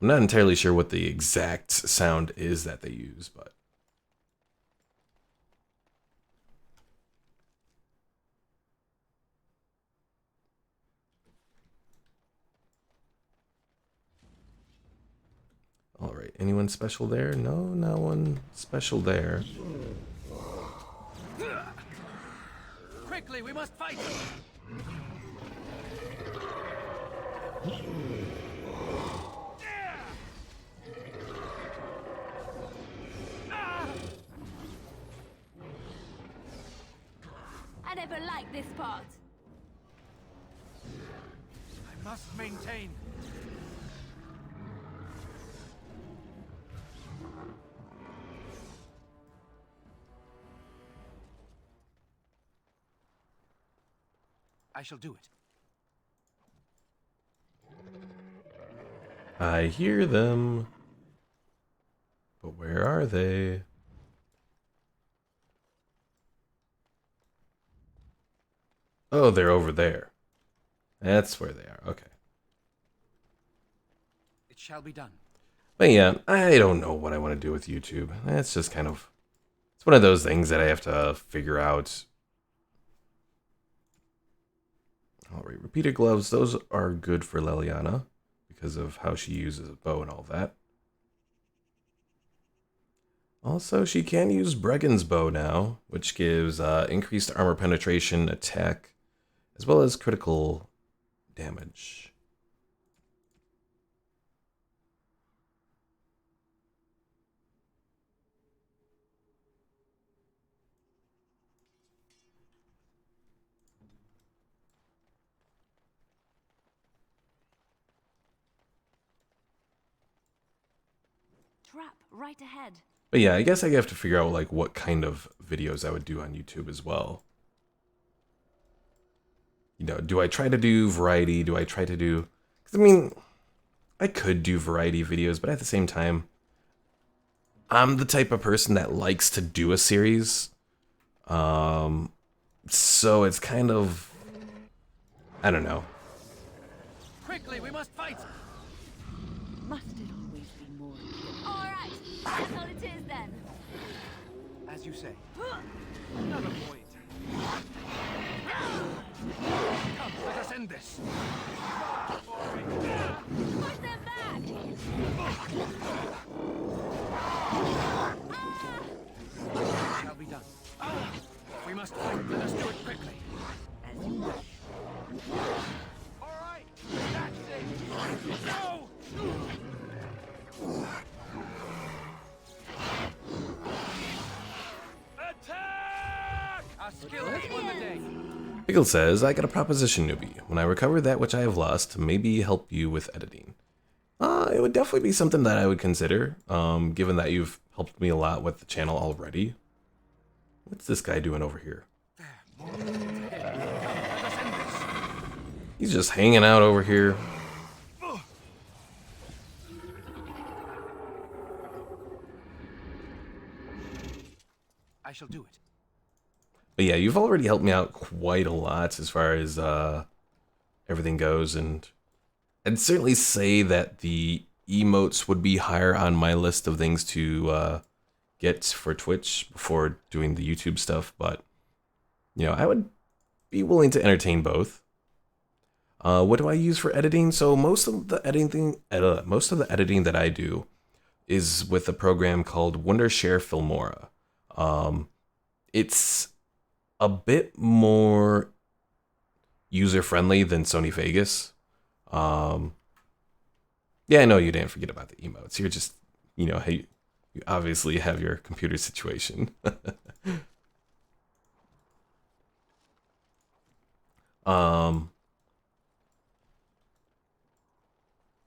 I'm not entirely sure what the exact sound is that they use, but... Alright, anyone special there? No, no one special there. Quickly, we must fight! I never liked this part. I must maintain. I shall do it. I hear them. But where are they? Oh, they're over there. That's where they are. Okay. It shall be done. But yeah, I don't know what I want to do with YouTube. It's just kind of... It's one of those things that I have to figure out. Alright, repeated gloves. Those are good for Leliana because of how she uses a bow and all that. Also, she can use Bregan's bow now, which gives increased armor penetration, attack, as well as critical damage. Trap right ahead. But yeah, I guess I have to figure out like what kind of videos I would do on YouTube as well. You know, do I try to do variety? Do I try to do... Because, I mean, I could do variety videos, but at the same time, I'm the type of person that likes to do a series. So it's kind of... I don't know. Quickly, we must fight! Must it always be more? Alright, that's all it is then. As you say. Another point. Come, let us end this. Push them back! Shall be done. We must fight. Let us do it quickly. As you wish. Alright, that's it. Go! Attack! Our skill has won the day. Pickle says, I got a proposition, newbie. When I recover that which I have lost, maybe help you with editing. It would definitely be something that I would consider, given that you've helped me a lot with the channel already. What's this guy doing over here? He's just hanging out over here. I shall do it. But yeah, you've already helped me out quite a lot as far as everything goes, and I'd certainly say that the emotes would be higher on my list of things to get for Twitch before doing the YouTube stuff, but you know, I would be willing to entertain both. What do I use for editing? So most of the editing that I do is with a program called Wondershare Filmora. It's a bit more user-friendly than Sony Vegas. Yeah, I know you didn't forget about the emotes. You're just, you know, hey, you obviously have your computer situation.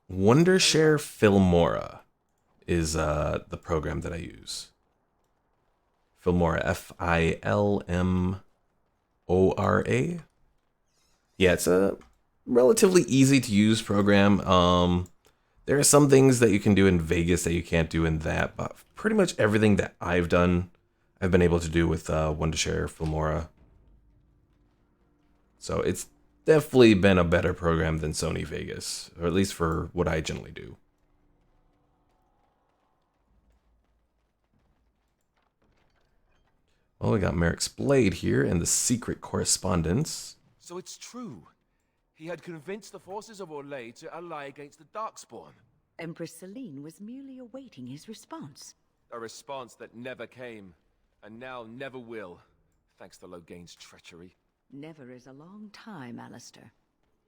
Wondershare Filmora is the program that I use. Filmora, Filmora. Yeah, it's a relatively easy to use program. There are some things that you can do in Vegas that you can't do in that, but pretty much everything that I've done, I've been able to do with Wondershare Filmora. So it's definitely been a better program than Sony Vegas, or at least for what I generally do. Well, we got Merrick's Blade here and the secret correspondence. So it's true. He had convinced the forces of Orlais to ally against the Darkspawn. Empress Celine was merely awaiting his response. A response that never came, and now never will, thanks to Loghain's treachery. Never is a long time, Alistair.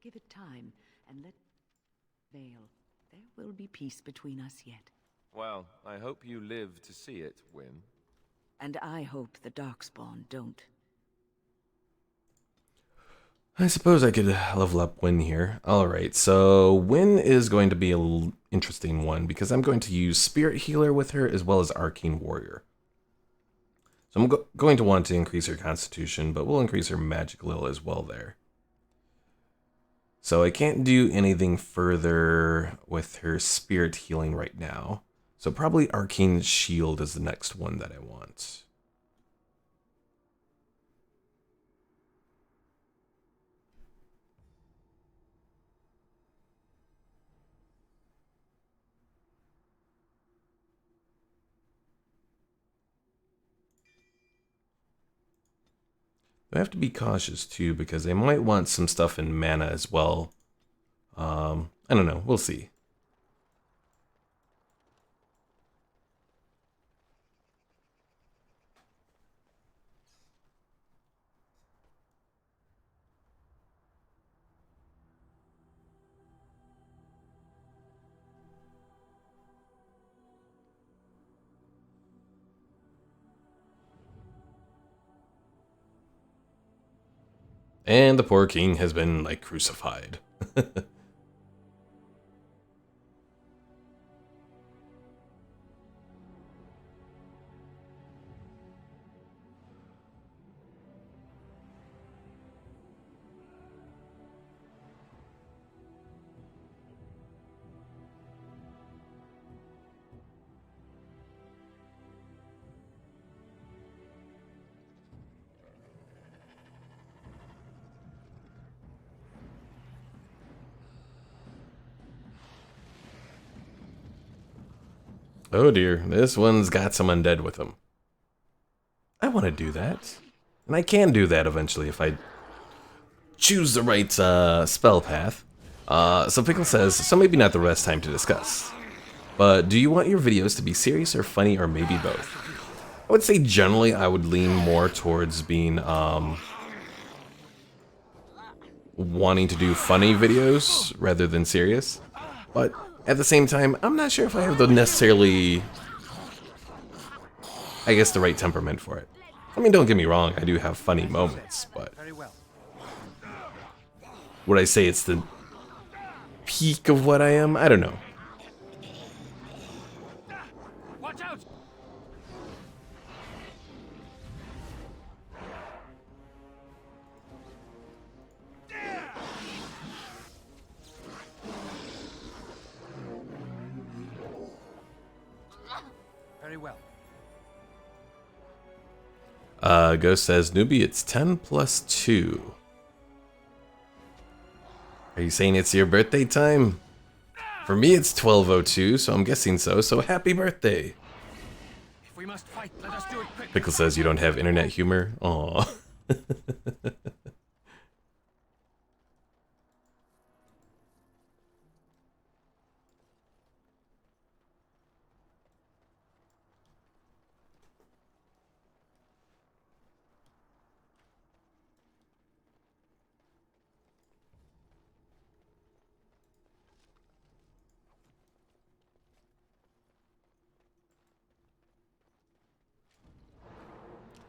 Give it time, and let Vale. There will be peace between us yet. Well, I hope you live to see it, Wynne. And I hope the Darkspawn don't. I suppose I could level up Wynne here. Alright, so Wynne is going to be an interesting one because I'm going to use Spirit Healer with her as well as Arcane Warrior. So I'm going to want to increase her Constitution, but we'll increase her Magic a little as well there. So I can't do anything further with her Spirit Healing right now. So probably Arcane Shield is the next one that I want. I have to be cautious too because they might want some stuff in mana as well. I don't know. We'll see. And the poor king has been, like, crucified. Oh dear, this one's got some undead with him. I want to do that. And I can do that eventually if I choose the right spell path. So Pickle says, so maybe not the best time to discuss. But do you want your videos to be serious or funny or maybe both? I would say generally I would lean more towards being wanting to do funny videos rather than serious. But at the same time, I'm not sure if I have the necessarily, I guess, the right temperament for it. I mean, don't get me wrong, I do have funny moments, but would I say it's the peak of what I am? I don't know. Watch out! Ghost says, Newbie, it's 10 plus 2. Are you saying it's your birthday time? For me, it's 12:02, so I'm guessing so. So happy birthday! If we must fight, let us do it quickly. Pickle says you don't have internet humor. Aw.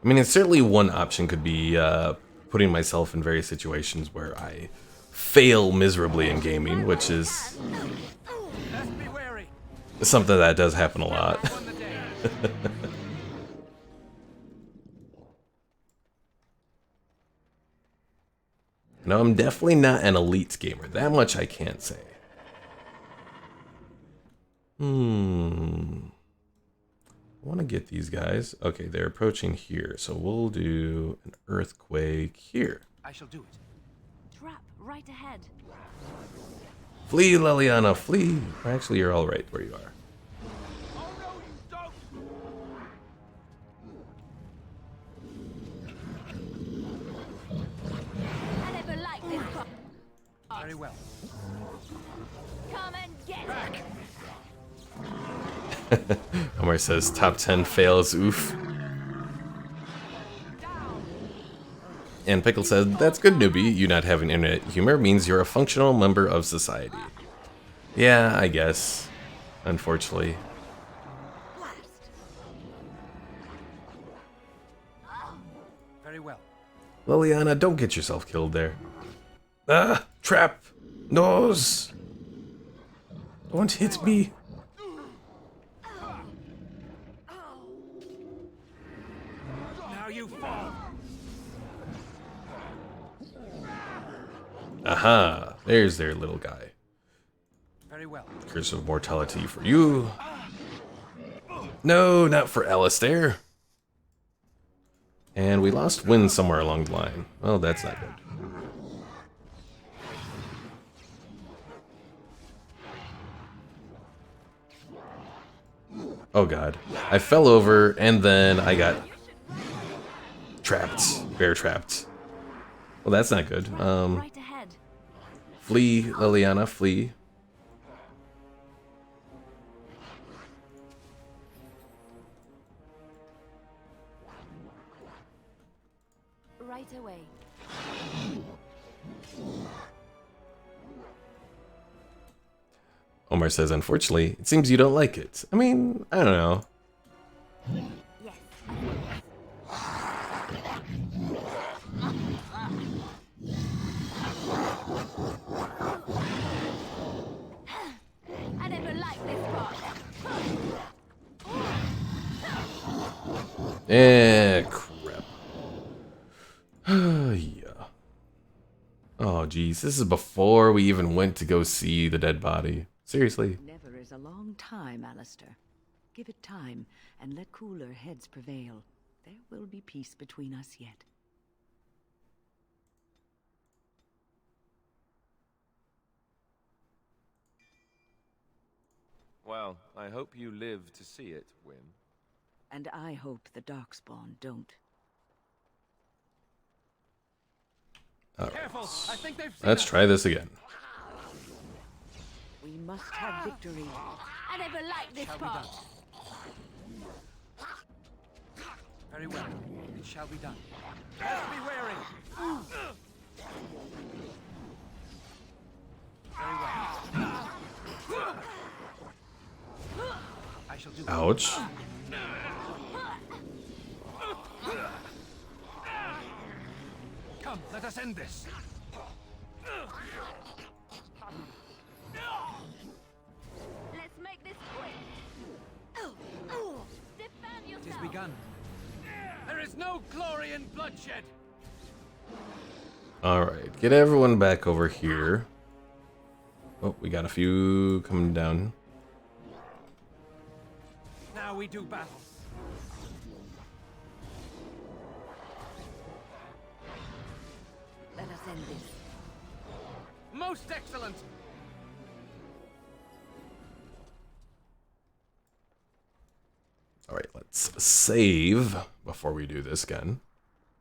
I mean, it's certainly one option could be putting myself in various situations where I fail miserably in gaming, which is something that does happen a lot. No, I'm definitely not an elite gamer. That much I can't say. I want to get these guys. Okay, they're approaching here, so we'll do an earthquake here. I shall do it. Trap right ahead. Flee, Liliana, flee. Actually, you're all right where you are. I never liked this part. Very well. Come and get Back. Omar says top 10 fails, oof. And Pickle said, that's good, Newbie. You not having internet humor means you're a functional member of society. Yeah, I guess. Unfortunately. Very well. Liliana, don't get yourself killed there. Ah, trap. Nose. Don't hit me. Now you fall. Aha, there's their little guy. Very well. Curse of mortality for you. No, not for Alistair. And we lost wind somewhere along the line. Well, that's not good. Oh god. I fell over and then I got trapped. Bear trapped. Well, that's not good. Right ahead. Flee, Liliana, flee. Right away. Omar says, unfortunately, it seems you don't like it. I mean, I don't know. Yes. I never liked this part. Crap. Yeah. Oh, geez. This is before we even went to go see the dead body. Seriously. Never is a long time, Alistair. Give it time, and let cooler heads prevail. There will be peace between us yet. Well, I hope you live to see it, Wyn. And I hope the Darkspawn don't. Careful! I think they've seen Let's us. try this again. We must have victory. I never liked this part. Very well. It shall be done. Let's be wary. Very well. I shall do it. Ouch. Come, let us end this. Let's make this quick. Defend It is yourself. begun. There is no glory in bloodshed. Alright, get everyone back over here. Oh, we got a few coming down. Now we do battle. this. Most excellent! Alright, let's save before we do this again.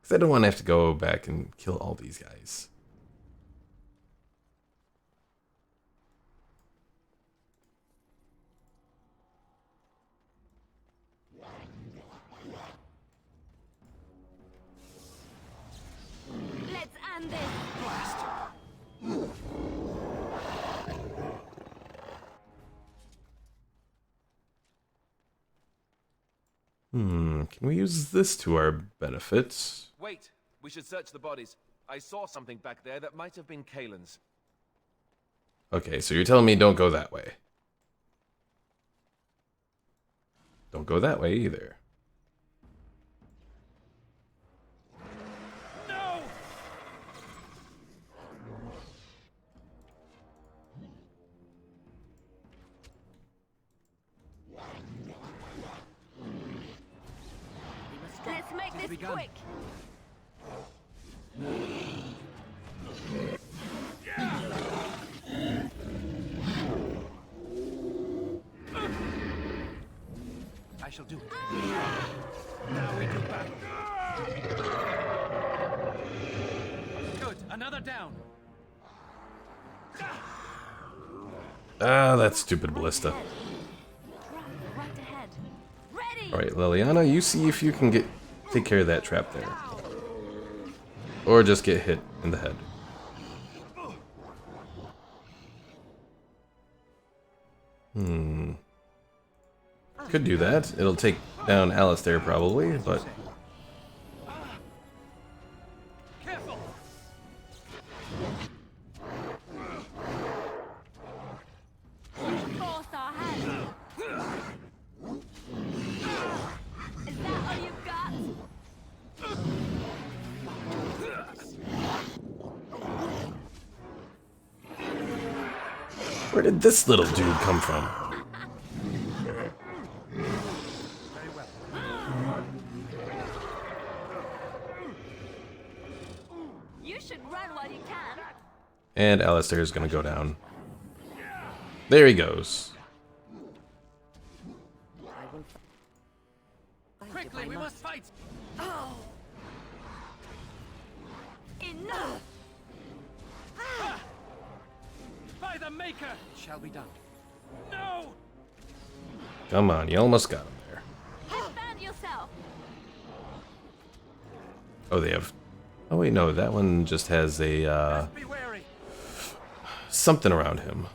Because I don't want to have to go back and kill all these guys. Let's end this. Can we use this to our benefit? Wait, we should search the bodies. I saw something back there that might have been Kalen's. Okay, so you're telling me don't go that way. Don't go that way either. No! Let's make this begun. quick. I shall do it. Now we do battle. Good, another down. Ah, that stupid ballista. Trap right ahead. Ready. Alright, Liliana, you see if you can take care of that trap there. Or just get hit in the head. Could do that. It'll take down Alistair probably, but... Careful. Forced our hand. Is that all you've got? Where did this little dude come from? Very well. You should run while you can. And Alistair is going to go down. There he goes. Quickly, we must fight. Enough. By the Maker, it shall be done. No! Come on, you almost got him there. Defend yourself. Oh, they have... Oh wait, no, that one just has a, Be wary. something around him.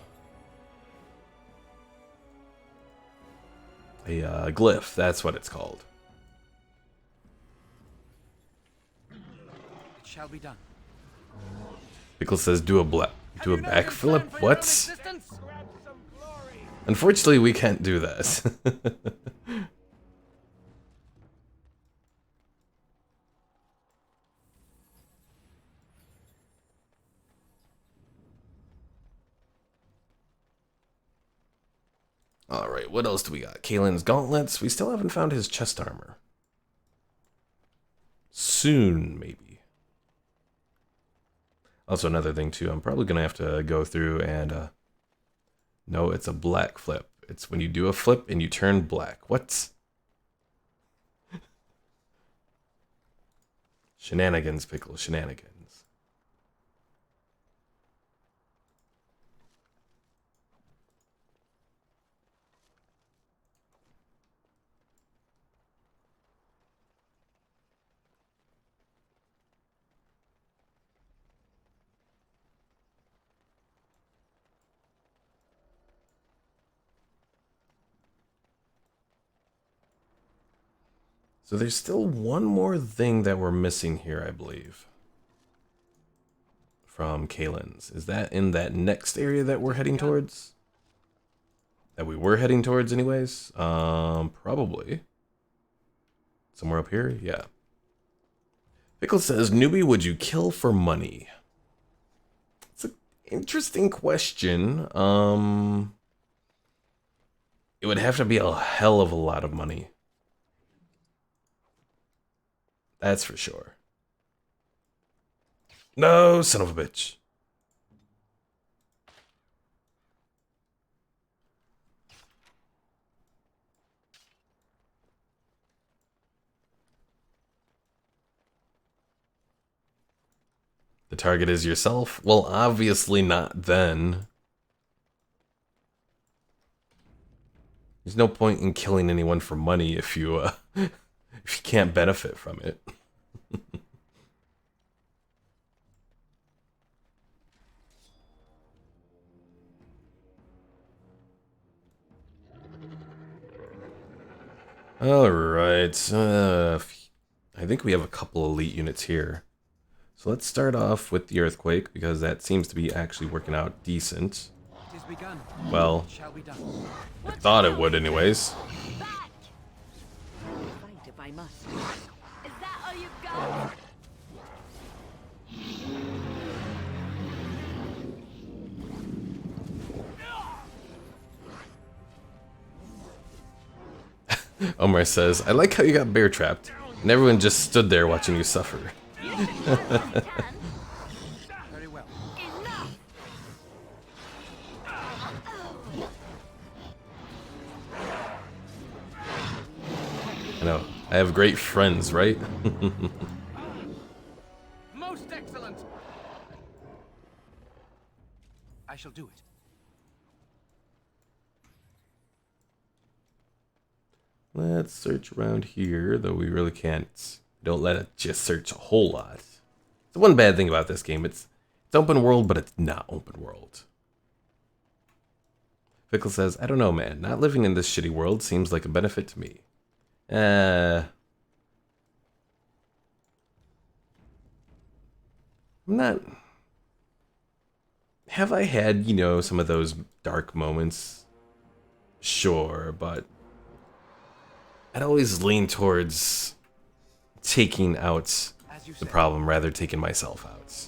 A, glyph, that's what it's called. It shall be done. Pickle says do a backflip? Plan for your own What? existence? Unfortunately, we can't do that. Alright, what else do we got? Kalen's gauntlets. We still haven't found his chest armor. Soon, maybe. Also, another thing, too, I'm probably going to have to go through and... No, it's a black flip. It's when you do a flip and you turn black. What? Shenanigans, Pickle, shenanigans. So there's still one more thing that we're missing here, I believe. From Kalen's. Is that in that next area that we're heading towards? That we were heading towards anyways? Probably. Somewhere up here? Yeah. Pickle says, newbie, would you kill for money? It's an interesting question. It would have to be a hell of a lot of money. That's for sure. No, son of a bitch. The target is yourself? Well, obviously not then. There's no point in killing anyone for money if you if you can't benefit from it. Alright, I think we have a couple elite units here. So let's start off with the earthquake, because that seems to be actually working out decent. Well, I thought it would anyways. Fight if I must. Is that all you've got? Omar says, I like how you got bear trapped, and everyone just stood there watching you suffer. Very well. I know, I have great friends, right? Most excellent. I shall do it. Let's search around here, though we really can't. Don't let it just search a whole lot. The one bad thing about this game, it's open world, but it's not open world. Fickle says, I don't know, man. Not living in this shitty world seems like a benefit to me. I'm not... Have I had, you know, some of those dark moments? Sure, but I'd always lean towards taking out the problem rather than taking myself out.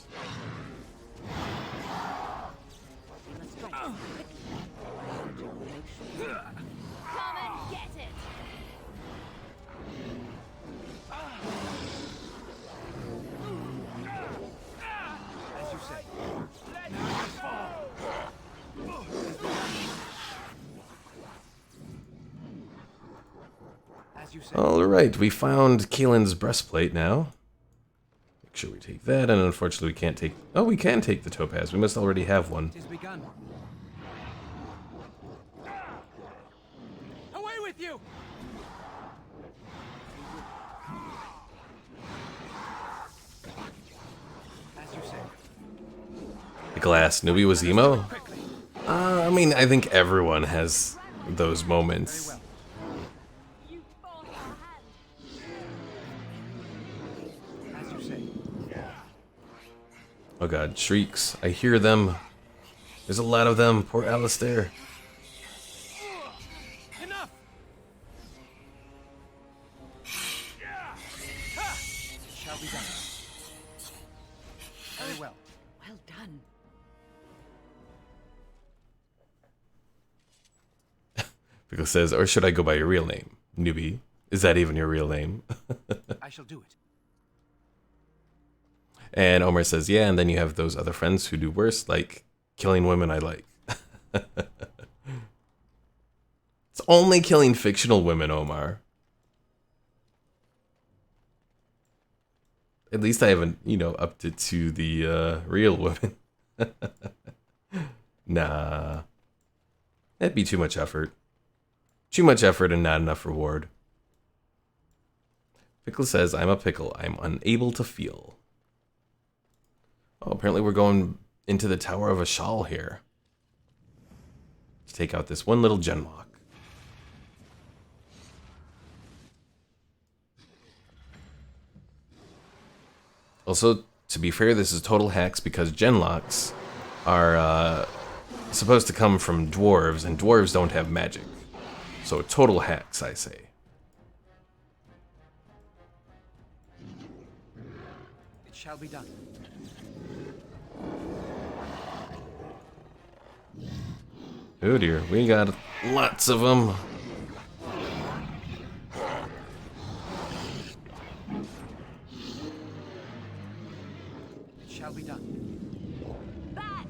Come and get it. As you say. As you say. Alright, we found Keelan's breastplate now. Make sure we take that, and unfortunately we can't take... Oh, we can take the topaz. We must already have one. It is begun. Away with you! As you say. The glass newbie was emo? I mean, I think everyone has those moments. You forced our hand. As you say. Oh god, shrieks. I hear them. There's a lot of them. Poor Alistair. Enough! It shall be done. Very well. Well done. Pickle says, or should I go by your real name? Newbie. Is that even your real name? I shall do it. And Omar says, yeah, and then you have those other friends who do worse, like killing women I like. It's only killing fictional women, Omar. At least I haven't, you know, upped it to the real women. Nah. That'd be too much effort. Too much effort and not enough reward. Pickle says, I'm a pickle. I'm unable to feel. Oh, apparently we're going into the Tower of Ashal here. Let's take out this one little genlock. Also, to be fair, this is total hacks because genlocks are supposed to come from dwarves, and dwarves don't have magic. So total hacks, I say. It shall be done. Oh dear, we got lots of them. It shall be done. Back!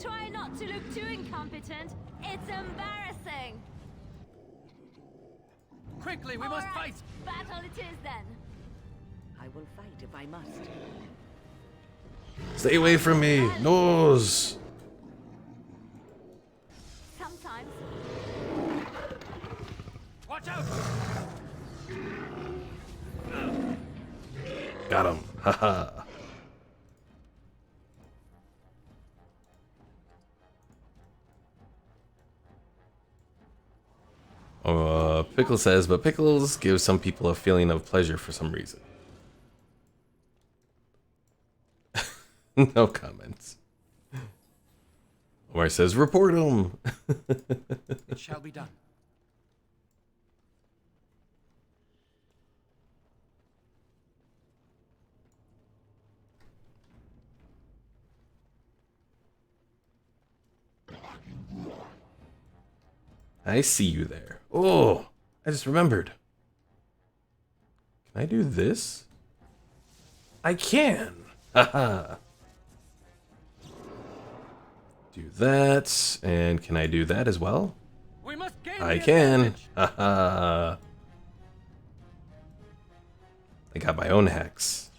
Try not to look too incompetent. It's embarrassing. Quickly, we All must right, fight! battle it is then. I will fight if I must. Stay away from me! Nose! Sometimes. Watch out! Got him. Haha. Pickle says, but pickles give some people a feeling of pleasure for some reason. No comments. Omar says, report him. It shall be done. I see you there. Oh, I just remembered. Can I do this? I can. Haha. Do that, and can I do that as well? We must gain I the can. advantage. Haha. I got my own hex.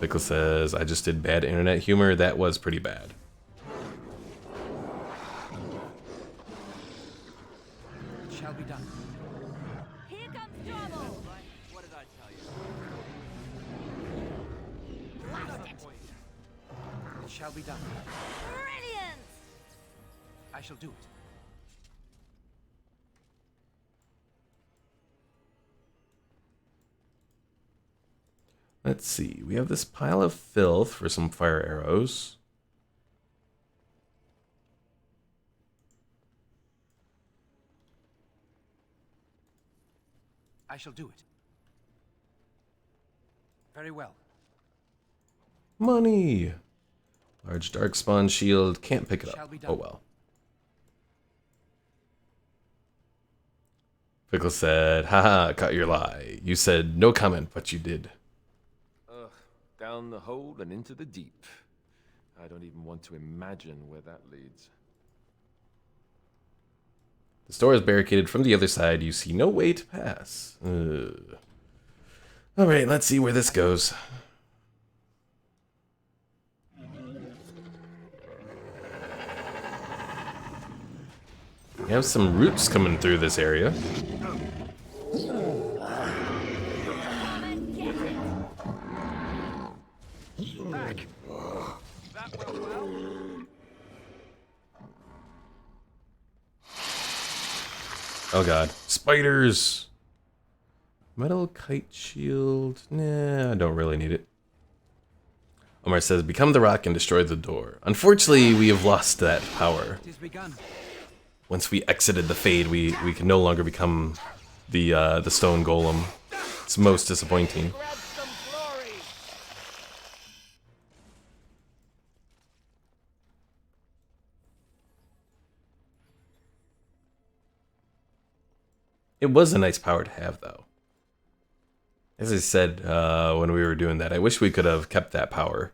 Pickle says, I just did bad internet humor. That was pretty bad. It shall be done. Here comes trouble. What did I tell you? Blast it. It shall be done. Brilliant. I shall do it. Let's see. We have this pile of filth for some fire arrows. I shall do it. Very well. Money. Large darkspawn shield. Can't pick it Shall up. be done. Oh well. Pickle said, haha, caught your lie. You said no comment, but you did. Ugh, down the hole and into the deep. I don't even want to imagine where that leads. The store is barricaded from the other side. You see no way to pass. Alright, let's see where this goes. We have some roots coming through this area. Back. That went well. Oh god. Spiders! Metal kite shield. Nah, I don't really need it. Omar says, become the rock and destroy the door. Unfortunately, we have lost that power. It is begun. Once we exited the Fade, we can no longer become the stone golem. It's most disappointing. Grab some glory! It was a nice power to have, though. As I said when we were doing that, I wish we could have kept that power.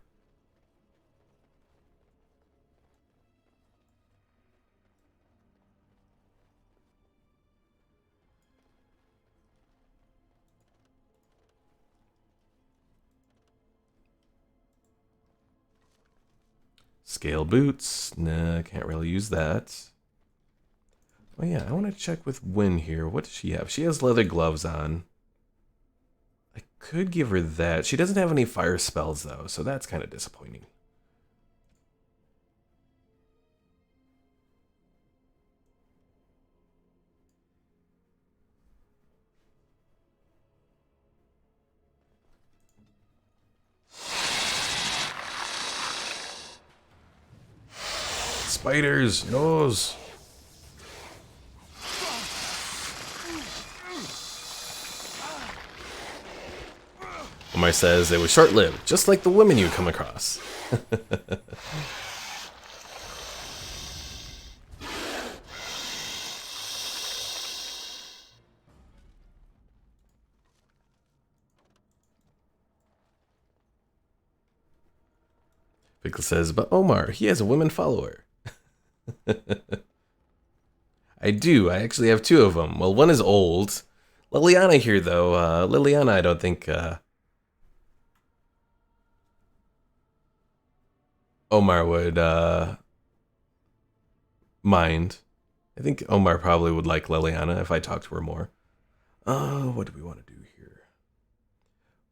Scale boots. Nah, can't really use that. Oh yeah, I want to check with Wynn here. What does she have? She has leather gloves on. I could give her that. She doesn't have any fire spells, though, so that's kind of disappointing. Spiders! Nose! Omar says it was short-lived, just like the women you come across. Pickle says, but Omar, he has a women follower. I do. I actually have two of them. Well, one is old. Liliana here, though. Liliana, I don't think Omar would mind. I think Omar probably would like Liliana if I talked to her more. What do we want to do here?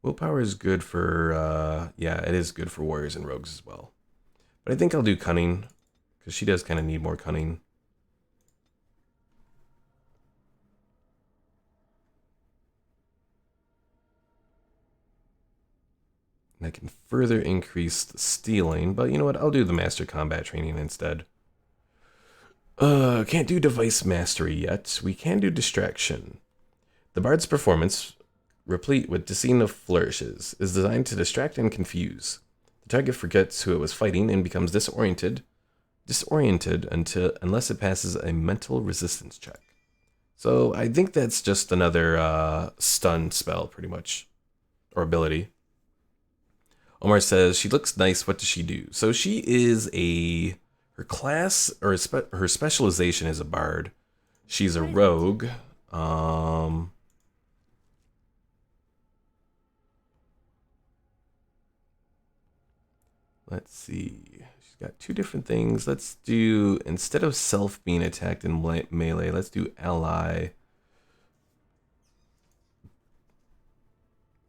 Willpower is good for, yeah, it is good for warriors and rogues as well. But I think I'll do cunning, because she does kind of need more cunning. And I can further increase the stealing, but you know what? I'll do the master combat training instead. Can't do device mastery yet. We can do distraction. The bard's performance, replete with deceive flourishes, is designed to distract and confuse. The target forgets who it was fighting and becomes disoriented unless it passes a mental resistance check. So I think that's just another stun spell, pretty much, or ability. Omar says, she looks nice, what does she do? So she is her class, or her specialization is a bard. She's a rogue. Let's see. She's got two different things. Let's do, instead of self being attacked in melee, let's do ally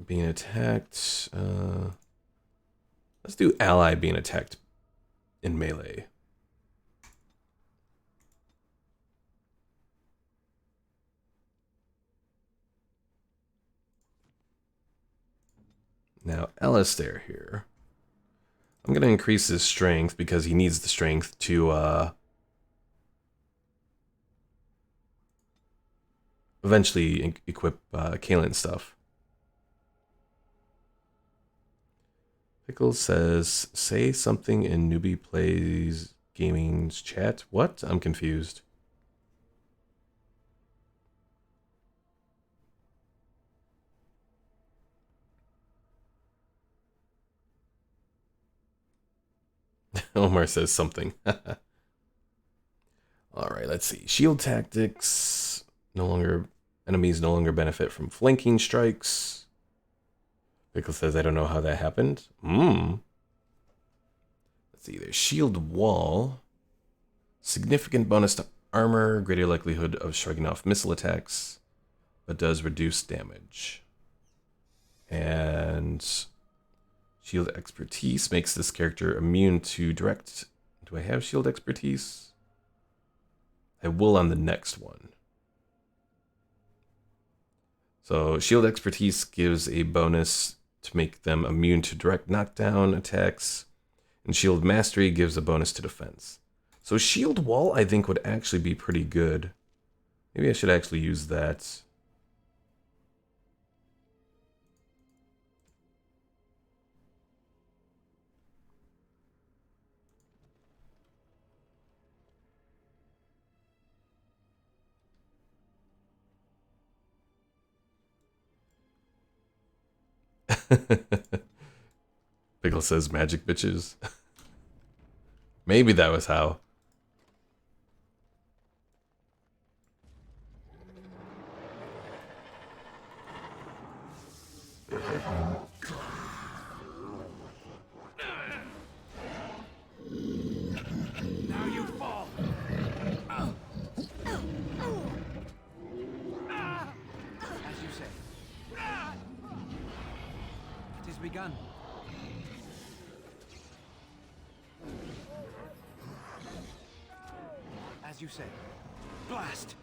being attacked. Let's do ally being attacked in melee. Now, Alistair here. I'm going to increase his strength because he needs the strength to eventually equip Kaelin stuff. Pickle says, say something in Newbie Plays Gaming's chat. What? I'm confused. Omar says something. Alright, let's see. Shield tactics. Enemies no longer benefit from flanking strikes. Pickle says, I don't know how that happened. Let's see, there's shield wall. Significant bonus to armor. Greater likelihood of shrugging off missile attacks. But does reduce damage. And shield expertise makes this character immune to direct. Do I have shield expertise? I will on the next one. So shield expertise gives a bonus to make them immune to direct knockdown attacks. And shield mastery gives a bonus to defense. So shield wall I think would actually be pretty good. Maybe I should actually use that. Pickle says magic bitches. Maybe that was how. Now you fall. As you say. It has begun. As you say. Blast!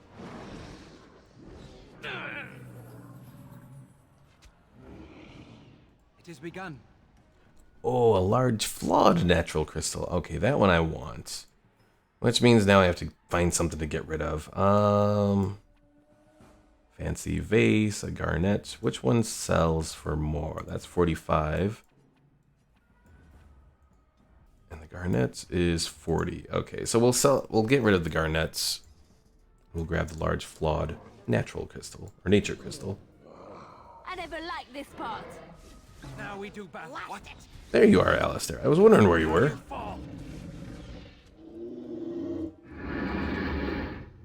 It has begun. Oh, a large flawed natural crystal. Okay, that one I want. Which means now I have to find something to get rid of. Fancy vase, a garnet. Which one sells for more? That's 45. And the garnet is 40. Okay, so we'll get rid of the garnets. We'll grab the large flawed natural crystal or nature crystal. I never liked this part. Now we do battle. What? There you are, Alistair. I was wondering where you were.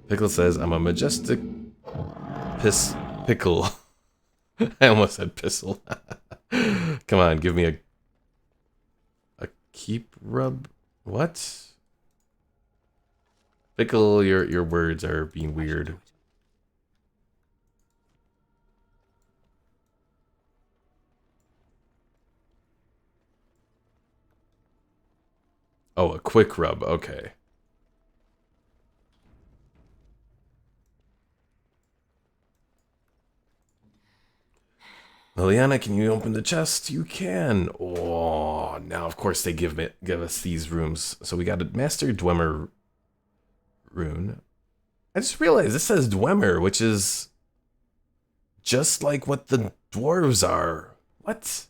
Pickle says, I'm a majestic pickle. I almost said pistol. Come on, give me a keep rub. What? Pickle, your words are being weird. Oh, a quick rub. Okay. Liliana, can you open the chest? You can. Oh, now of course they give us these rooms. So we got a Master Dwemer rune. I just realized this says Dwemer, which is just like what the dwarves are. What?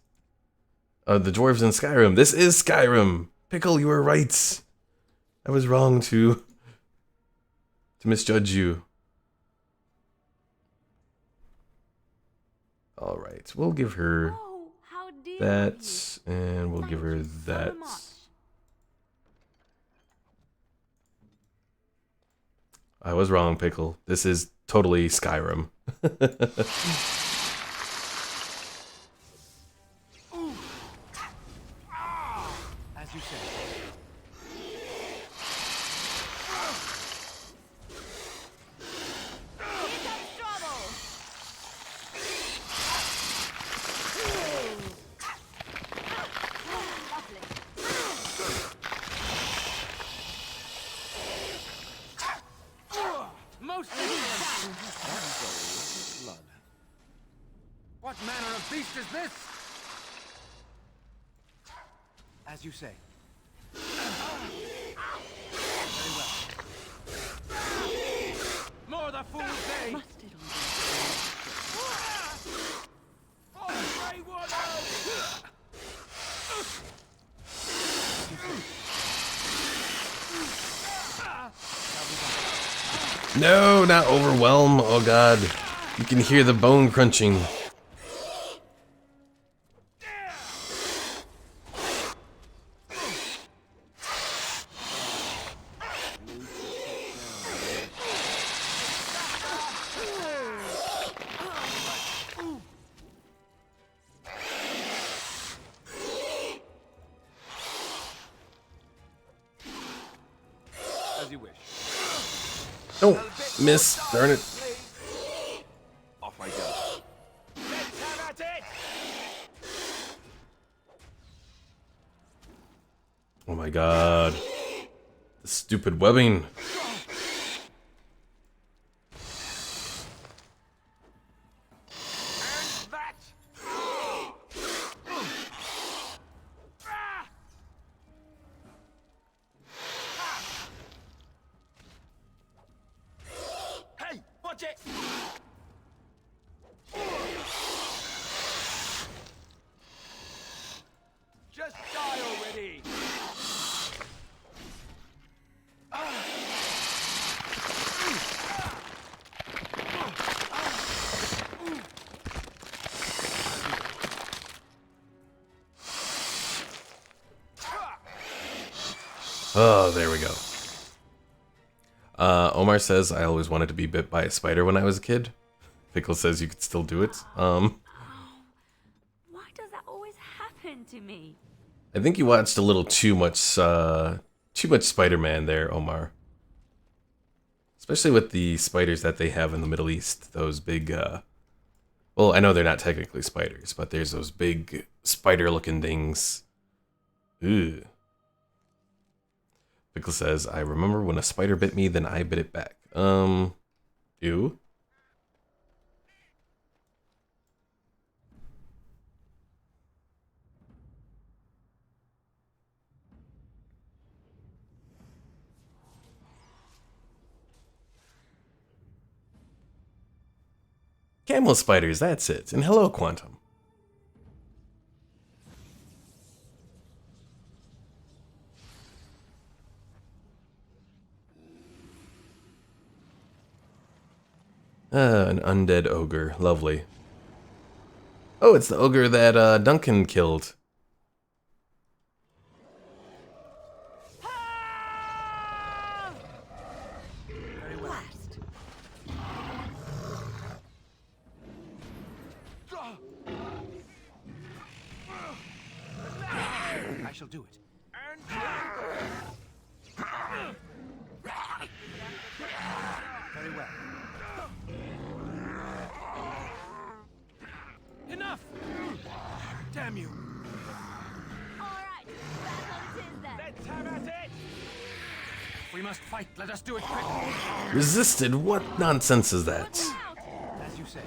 The dwarves in Skyrim. This is Skyrim. Pickle, you were right. I was wrong to misjudge you. All right, we'll give her that, and we'll give her that. I was wrong, Pickle. This is totally Skyrim. As you say. What manner of beast is this? As you say. Very well. More the fool's day! No, not overwhelm. Oh god. You can hear the bone crunching. As you wish. Oh, miss. Darn it. Off I go. Let's have at it! Oh my god. The stupid webbing. Watch it! Just die already! Oh, there we go. Omar says, I always wanted to be bit by a spider when I was a kid. Pickle says you could still do it. Why does that always happen to me? I think you watched a little too much Spider-Man there, Omar. Especially with the spiders that they have in the Middle East. Those big, well, I know they're not technically spiders, but there's those big spider-looking things. Ew. Pickle says, I remember when a spider bit me, then I bit it back. Ew. Camel spiders, that's it. And hello, Quantum. An undead ogre. Lovely. Oh, it's the ogre that Duncan killed. Very well. I shall do it. Very well. Enough! Damn you! Alright, back on it is then. Let's have at it! If we must fight, let us do it quickly. Resisted? What nonsense is that? As you say.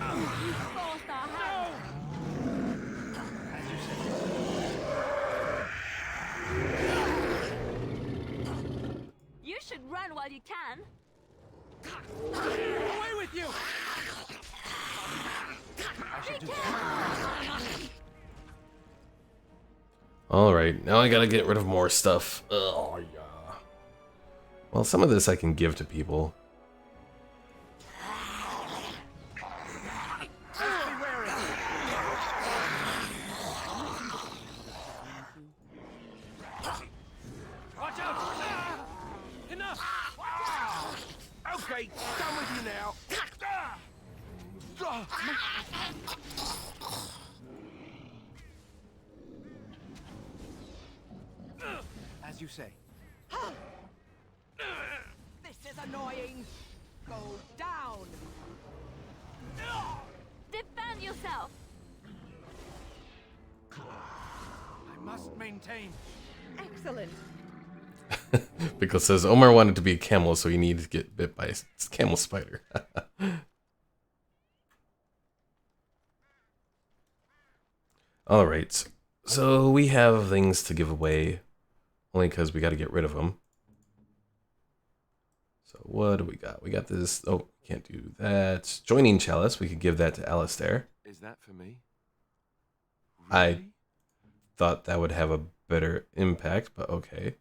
You forced our hand. As you say. You should run while you can. Away with you! I shall do that. Alright, now I gotta get rid of more stuff. Oh, yeah. Well, some of this I can give to people. Watch out! Ah! Enough! Okay, done with you now. As you say. This is annoying. Go down. Defend yourself. I must maintain. Excellent. Because says Omar wanted to be a camel, so he needed to get bit by a camel spider. Alright, so we have things to give away, only because we got to get rid of them. So what do we got? We got this, oh, can't do that. Joining Chalice, we could give that to Alistair. Is that for me? I thought that would have a better impact, but okay.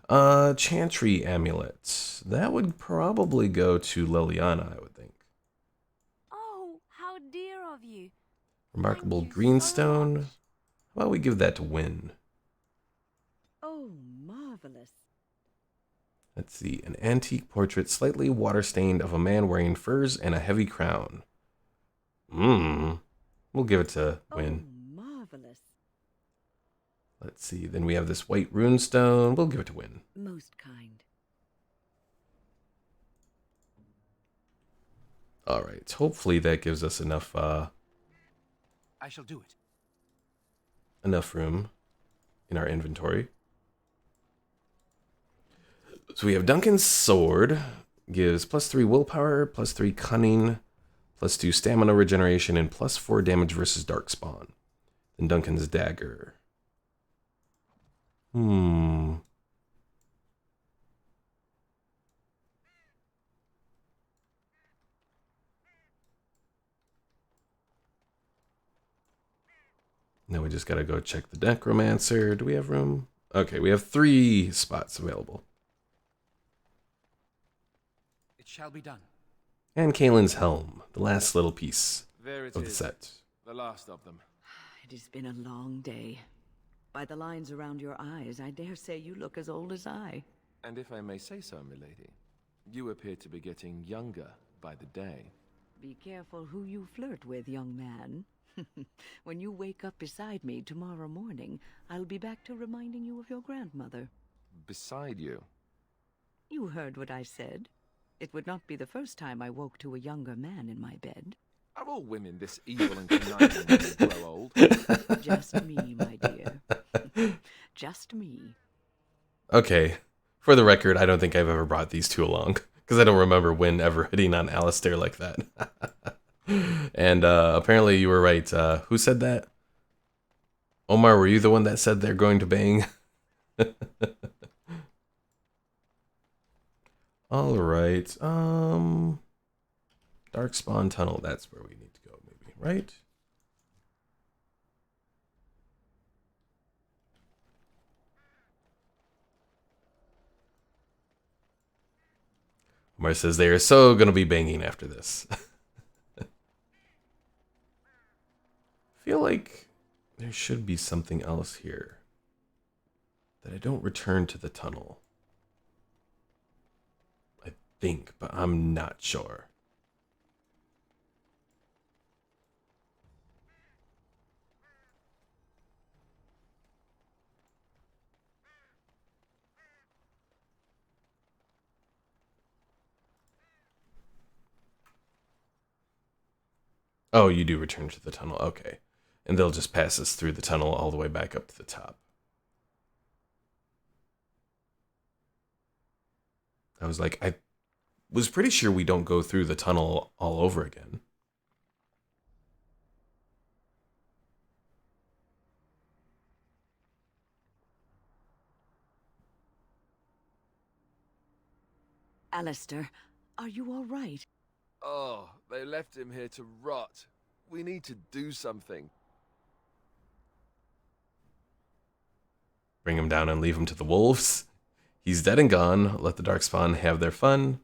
Chantry Amulet. That would probably go to Liliana, I would think. Oh, how dear of you. Remarkable Thank you Greenstone. so much. How about we give that to Win? Oh, marvelous. Let's see. An antique portrait, slightly water-stained, of a man wearing furs and a heavy crown. We'll give it to Win. Oh, marvelous. Let's see. Then we have this white runestone. We'll give it to Win. Most kind. All right. Hopefully that gives us enough I shall do it. enough room in our inventory. So we have Duncan's sword. Gives +3 willpower, +3 cunning, +2 stamina regeneration, and +4 damage versus darkspawn. Then Duncan's dagger. Now we just gotta go check the necromancer. Do we have room? Okay, we have 3 spots available. It shall be done. And Kaylin's helm, the last little piece There it of the is. set. The last of them. It has been a long day. By the lines around your eyes, I dare say you look as old as I. And if I may say so, milady, you appear to be getting younger by the day. Be careful who you flirt with, young man. When you wake up beside me tomorrow morning, I'll be back to reminding you of your grandmother. Beside you? You heard what I said. It would not be the first time I woke to a younger man in my bed. Are all women this evil and conniving when they grow old? Just me, my dear. Just me. Okay, for the record, I don't think I've ever brought these two along, because I don't remember Win ever hitting on Alistair like that. And apparently you were right. Who said that? Omar, were you the one that said they're going to bang? All right. Darkspawn Tunnel. That's where we need to go, maybe, right? Omar says they are so gonna be banging after this. I feel like there should be something else here. That I don't return to the tunnel. I think, but I'm not sure. Oh, you do return to the tunnel. Okay. And they'll just pass us through the tunnel all the way back up to the top. I was like, I was pretty sure we don't go through the tunnel all over again. Alistair, are you all right? Oh, they left him here to rot. We need to do something. Bring him down and leave him to the wolves. He's dead and gone. Let the Darkspawn have their fun.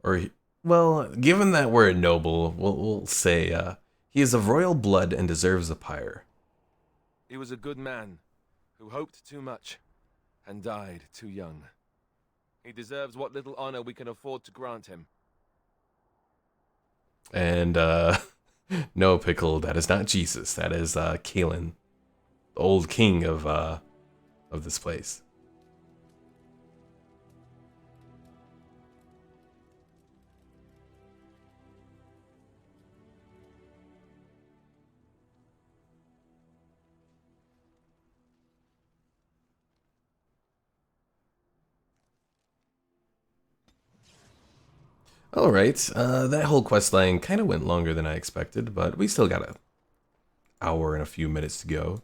Or, well, given that we're a noble, we'll say he is of royal blood and deserves a pyre. He was a good man who hoped too much and died too young. He deserves what little honor we can afford to grant him. And, no, Pickle, that is not Jesus. That is Kalen, the old king of this place. Alright, that whole quest line kind of went longer than I expected, but we still got an hour and a few minutes to go.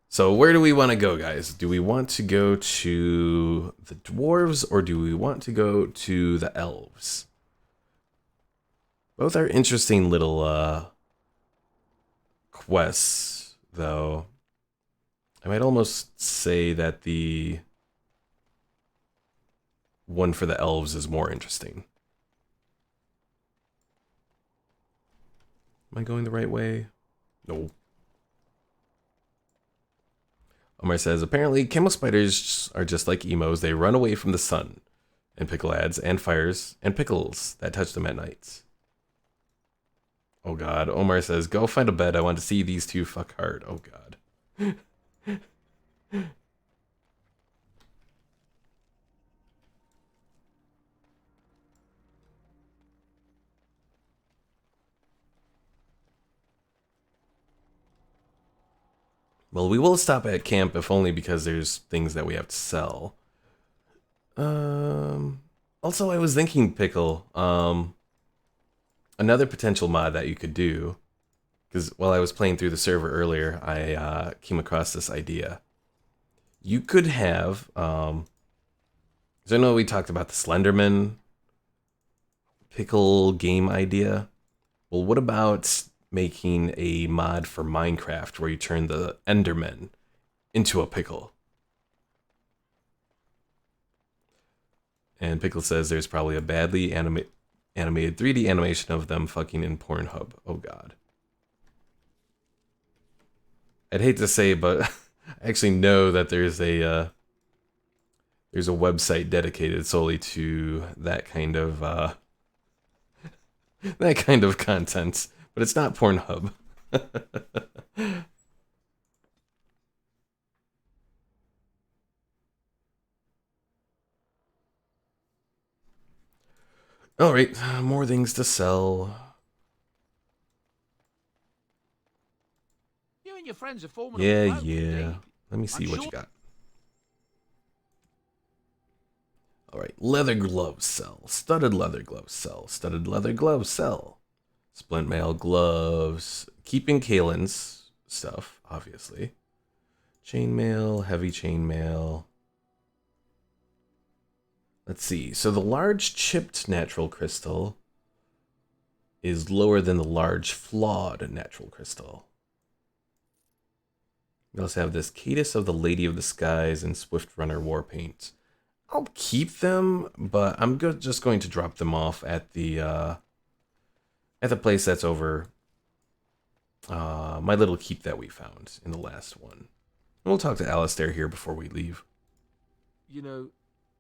So where do we want to go, guys? Do we want to go to the dwarves, or do we want to go to the elves? Both are interesting little quests, though. I might almost say that the one for the elves is more interesting. Am I going the right way? No. Omar says, apparently chemo spiders are just like emos. They run away from the sun. And Pickle adds, and fires, and pickles that touch them at night. Oh god. Omar says, go find a bed. I want to see these two fuck hard. Oh god. Well, we will stop at camp, if only because there's things that we have to sell. Also, I was thinking, Pickle, another potential mod that you could do, because while I was playing through the server earlier, I came across this idea. You could have, because I know we talked about the Slenderman Pickle game idea. Well, what about making a mod for Minecraft where you turn the Endermen into a pickle? And Pickle says there's probably a badly animated 3D animation of them fucking in Pornhub. Oh god. I'd hate to say, but I actually know that there's a website dedicated solely to that kind of content. But it's not Pornhub. Alright, more things to sell. You and your friends are forming Yeah. Let me see what you got. Alright, leather gloves sell. Studded leather gloves sell. Studded leather gloves sell. Splint mail gloves. Keeping Kalen's stuff, obviously. Chainmail, heavy chainmail. Let's see. So the large chipped natural crystal is lower than the large flawed natural crystal. We also have this Cadus of the Lady of the Skies and Swift Runner war paint. I'll keep them, but I'm just going to drop them off at the place that's over my little keep that we found in the last one. We'll talk to Alistair here before we leave. You know,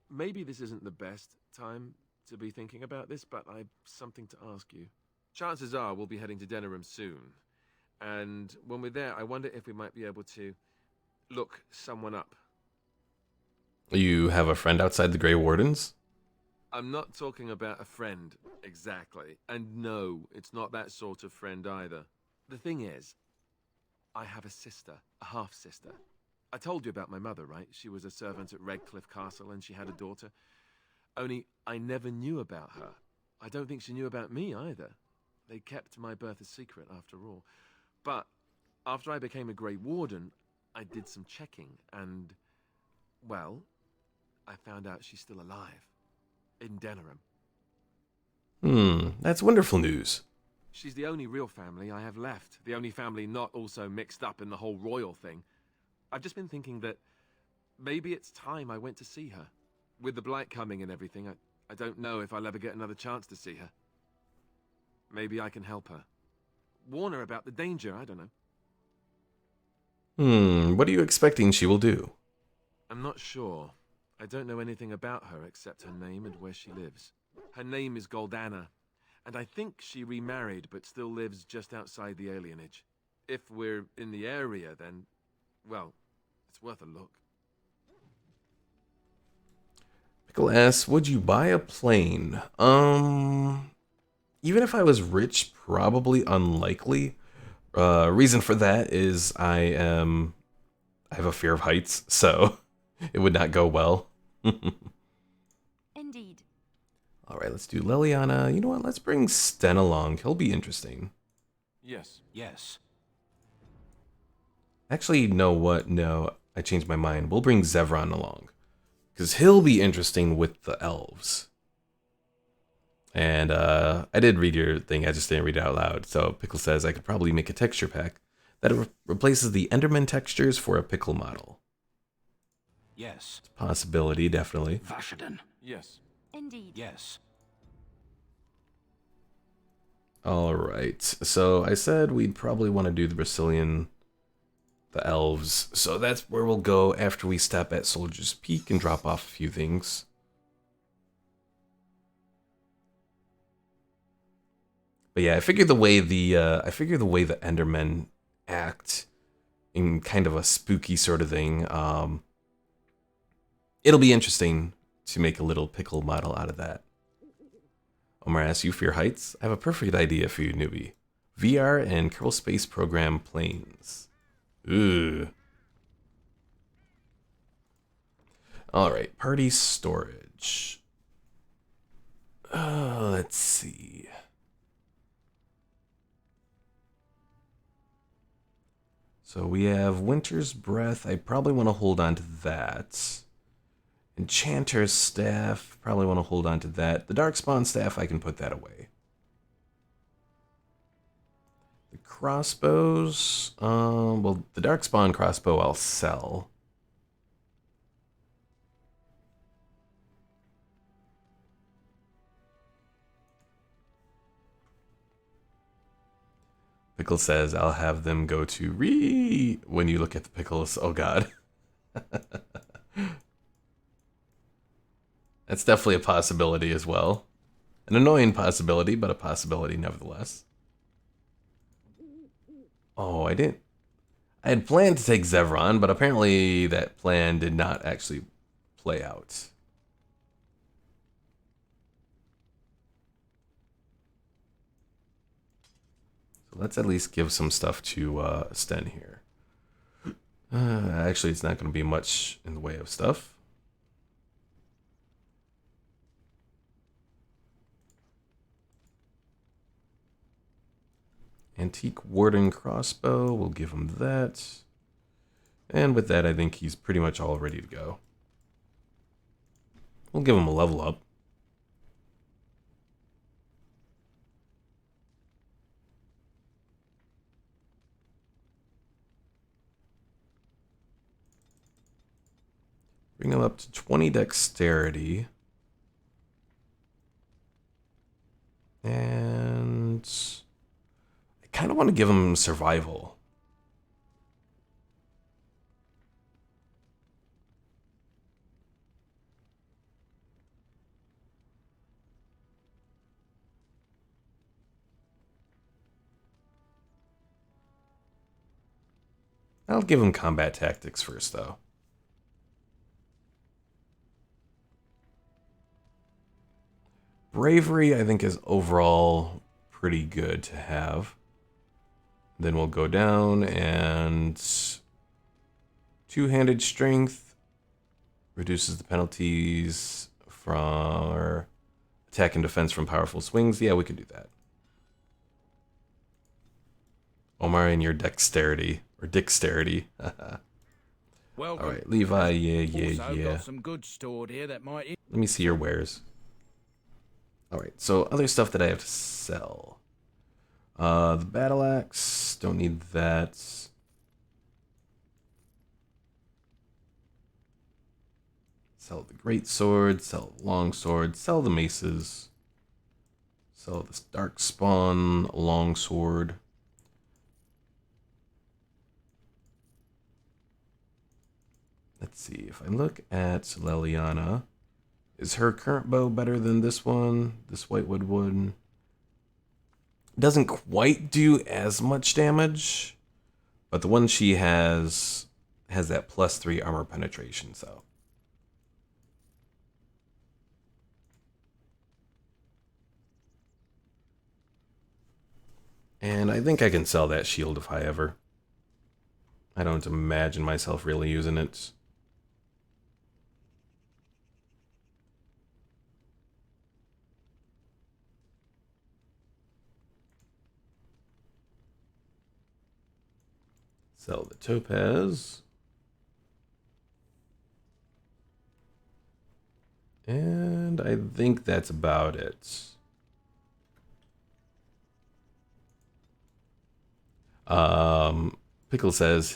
maybe this isn't the best time to be thinking about this, but I've something to ask you. Chances are we'll be heading to Denerim soon. And when we're there, I wonder if we might be able to look someone up. You have a friend outside the Grey Wardens? I'm not talking about a friend, exactly. And no, it's not that sort of friend either. The thing is, I have a sister, a half-sister. I told you about my mother, right? She was a servant at Redcliffe Castle and she had a daughter. Only I never knew about her. I don't think she knew about me either. They kept my birth a secret after all. But after I became a Grey Warden, I did some checking and, well, I found out she's still alive. In Denerim. That's wonderful news. She's the only real family I have left. The only family not also mixed up in the whole royal thing. I've just been thinking that maybe it's time I went to see her. With the blight coming and everything, I don't know if I'll ever get another chance to see her. Maybe I can help her. Warn her about the danger, I don't know. What are you expecting she will do? I'm not sure. I don't know anything about her except her name and where she lives. Her name is Goldana, and I think she remarried but still lives just outside the alienage. If we're in the area, then, well, it's worth a look. Pickle asks, would you buy a plane? Even if I was rich, probably unlikely. Reason for that is I have a fear of heights, so it would not go well. Indeed. All right, let's do Liliana. You know what? Let's bring Sten along. He'll be interesting. Yes. Yes. Actually, know what? No, I changed my mind. We'll bring Zevran along. Because he'll be interesting with the elves. And I did read your thing. I just didn't read it out loud. So Pickle says I could probably make a texture pack that replaces the Enderman textures for a Pickle model. Yes. It's a possibility, definitely. Vashaden. Yes. Indeed. Yes. All right. So I said we'd probably want to do the Brazilian, the elves. So that's where we'll go after we stop at Soldier's Peak and drop off a few things. But yeah, I figure the way the Endermen act in kind of a spooky sort of thing, it'll be interesting to make a little Pickle model out of that. Omar asks, you fear heights? I have a perfect idea for you, newbie. VR and Kerbal Space Program planes. Ooh. Alright, party storage. Let's see. So we have Winter's Breath. I probably want to hold on to that. Enchanter's Staff. Probably want to hold on to that. The Darkspawn Staff, I can put that away. The crossbows. Well, the Darkspawn crossbow I'll sell. Pickle says I'll have them go to when you look at the pickles. Oh god. That's definitely a possibility as well. An annoying possibility, but a possibility nevertheless. Oh, I had planned to take Zevran, but apparently that plan did not actually play out. So let's at least give some stuff to Sten here. Actually, it's not going to be much in the way of stuff. Antique Warden crossbow, we'll give him that. And with that, I think he's pretty much all ready to go. We'll give him a level up. Bring him up to 20 dexterity. And I kind of want to give him survival. I'll give him combat tactics first, though. Bravery, I think, is overall pretty good to have. Then we'll go down and two-handed strength reduces the penalties for attack and defense from powerful swings. Yeah, we can do that. Omar and your dexterity. Or dexterity. Welcome. Alright, Levi, yeah. Got some goods stored here that might... Let me see your wares. Alright, so other stuff that I have to sell. The battle axe, don't need that. Sell the great sword, sell the long sword, sell the maces. Sell this dark spawn long sword. Let's see, if I look at Leliana, is her current bow better than this one? This whitewood one? Doesn't quite do as much damage, but the one she has that +3 armor penetration, so. And I think I can sell that shield if I ever. I don't imagine myself really using it. Sell the topaz. And I think that's about it. Pickle says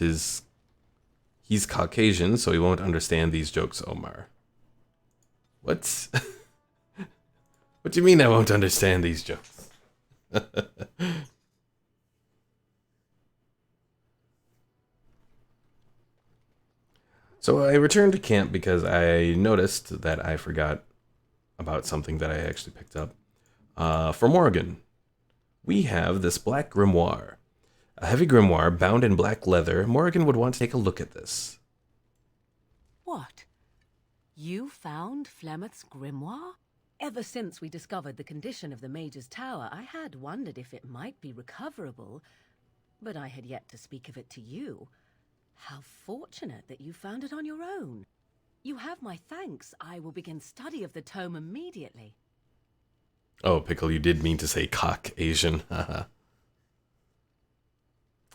he's Caucasian, so he won't understand these jokes, Omar. What? What do you mean I won't understand these jokes? So I returned to camp because I noticed that I forgot about something that I actually picked up. For Morgan, we have this black grimoire. A heavy grimoire bound in black leather. Morgan would want to take a look at this. What? You found Flemeth's grimoire? Ever since we discovered the condition of the Mage's Tower, I had wondered if it might be recoverable, but I had yet to speak of it to you. How fortunate that you found it on your own. You have my thanks. I will begin study of the tome immediately. Oh, Pickle, you did mean to say Caucasian.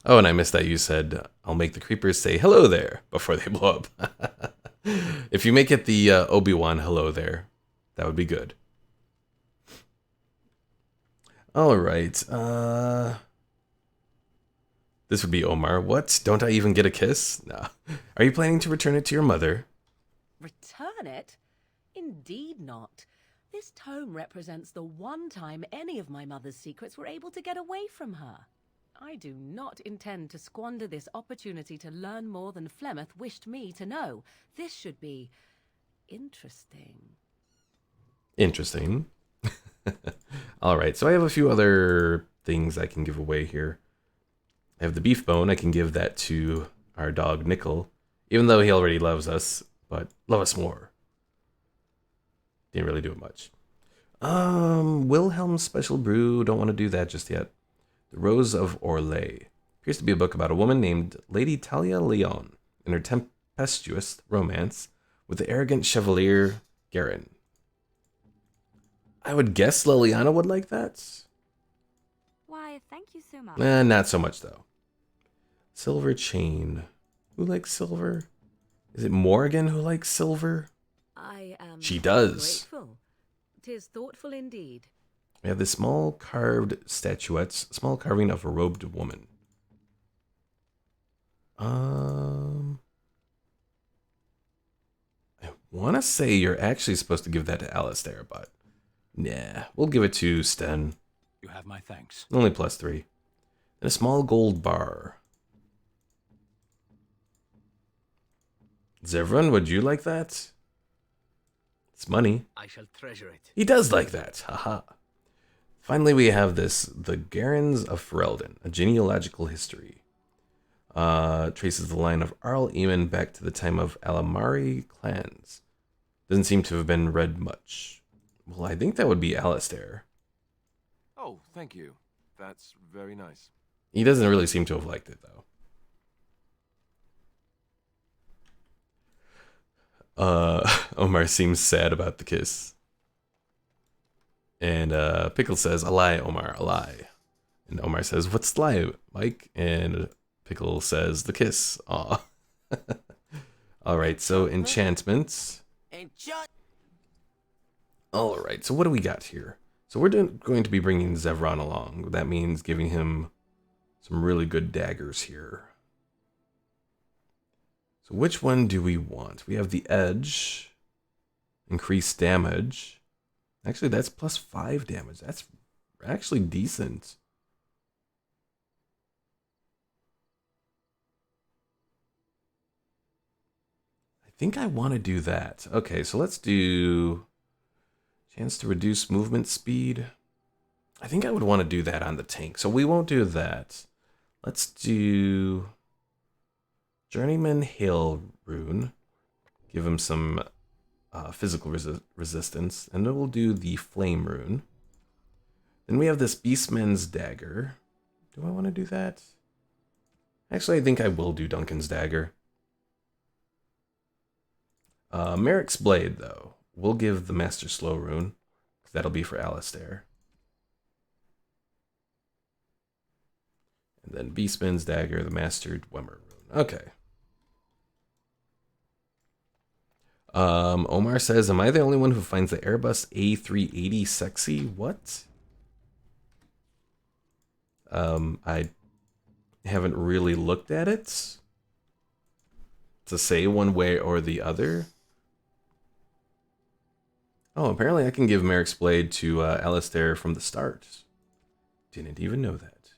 Oh, and I missed that you said, I'll make the creepers say hello there before they blow up. If you make it the Obi-Wan hello there, that would be good. All right. This would be Omar. What? Don't I even get a kiss? No. Are you planning to return it to your mother? Return it? Indeed not. This tome represents the one time any of my mother's secrets were able to get away from her. I do not intend to squander this opportunity to learn more than Flemeth wished me to know. This should be interesting. Interesting. All right, so I have a few other things I can give away here. I have the beef bone. I can give that to our dog, Nickel. Even though he already loves us, but love us more. Didn't really do it much. Wilhelm's Special Brew. Don't want to do that just yet. The Rose of Orlais. Appears to be a book about a woman named Lady Talia Leon and her tempestuous romance with the arrogant Chevalier Garin. I would guess Liliana would like that. Why, thank you so much. Not so much, though. Silver chain. Who likes silver? Is it Morgan who likes silver? I am She does. grateful. 'Tis thoughtful indeed. We have this small carved statuettes, small carving of a robed woman. I want to say you're actually supposed to give that to Alistair, but nah, we'll give it to Sten. You have my thanks. Only +3. And a small gold bar. Zevran, would you like that? It's money. I shall treasure it. He does like that. Haha. Finally, we have this, the Garens of Ferelden, a genealogical history. Traces the line of Arl Eamon back to the time of Alamari clans. Doesn't seem to have been read much. Well, I think that would be Alistair. Oh, thank you. That's very nice. He doesn't really seem to have liked it, though. Omar seems sad about the kiss. And Pickle says, "A lie, Omar, a lie." And Omar says, "What's the lie, Mike?" And Pickle says, "The kiss." Aw. Alright, so enchantments. Alright, so what do we got here? So we're going to be bringing Zevran along. That means giving him some really good daggers here. So which one do we want? We have the edge. Increased damage. Actually, that's +5 damage. That's actually decent. I think I want to do that. Okay, so let's do chance to reduce movement speed. I think I would want to do that on the tank. So we won't do that. Let's do Journeyman Hail Rune. Give him some physical resistance. And then we'll do the Flame Rune. Then we have this Beastman's Dagger. Do I want to do that? Actually, I think I will do Duncan's Dagger. Merrick's Blade, though. We'll give the Master Slow Rune. That'll be for Alistair. And then Beastman's Dagger, the Master Dwemer Rune. Okay. Omar says, "Am I the only one who finds the Airbus A380 sexy?" What? I haven't really looked at it to say one way or the other. Oh, apparently I can give Merrick's Blade to Alistair from the start. Didn't even know that.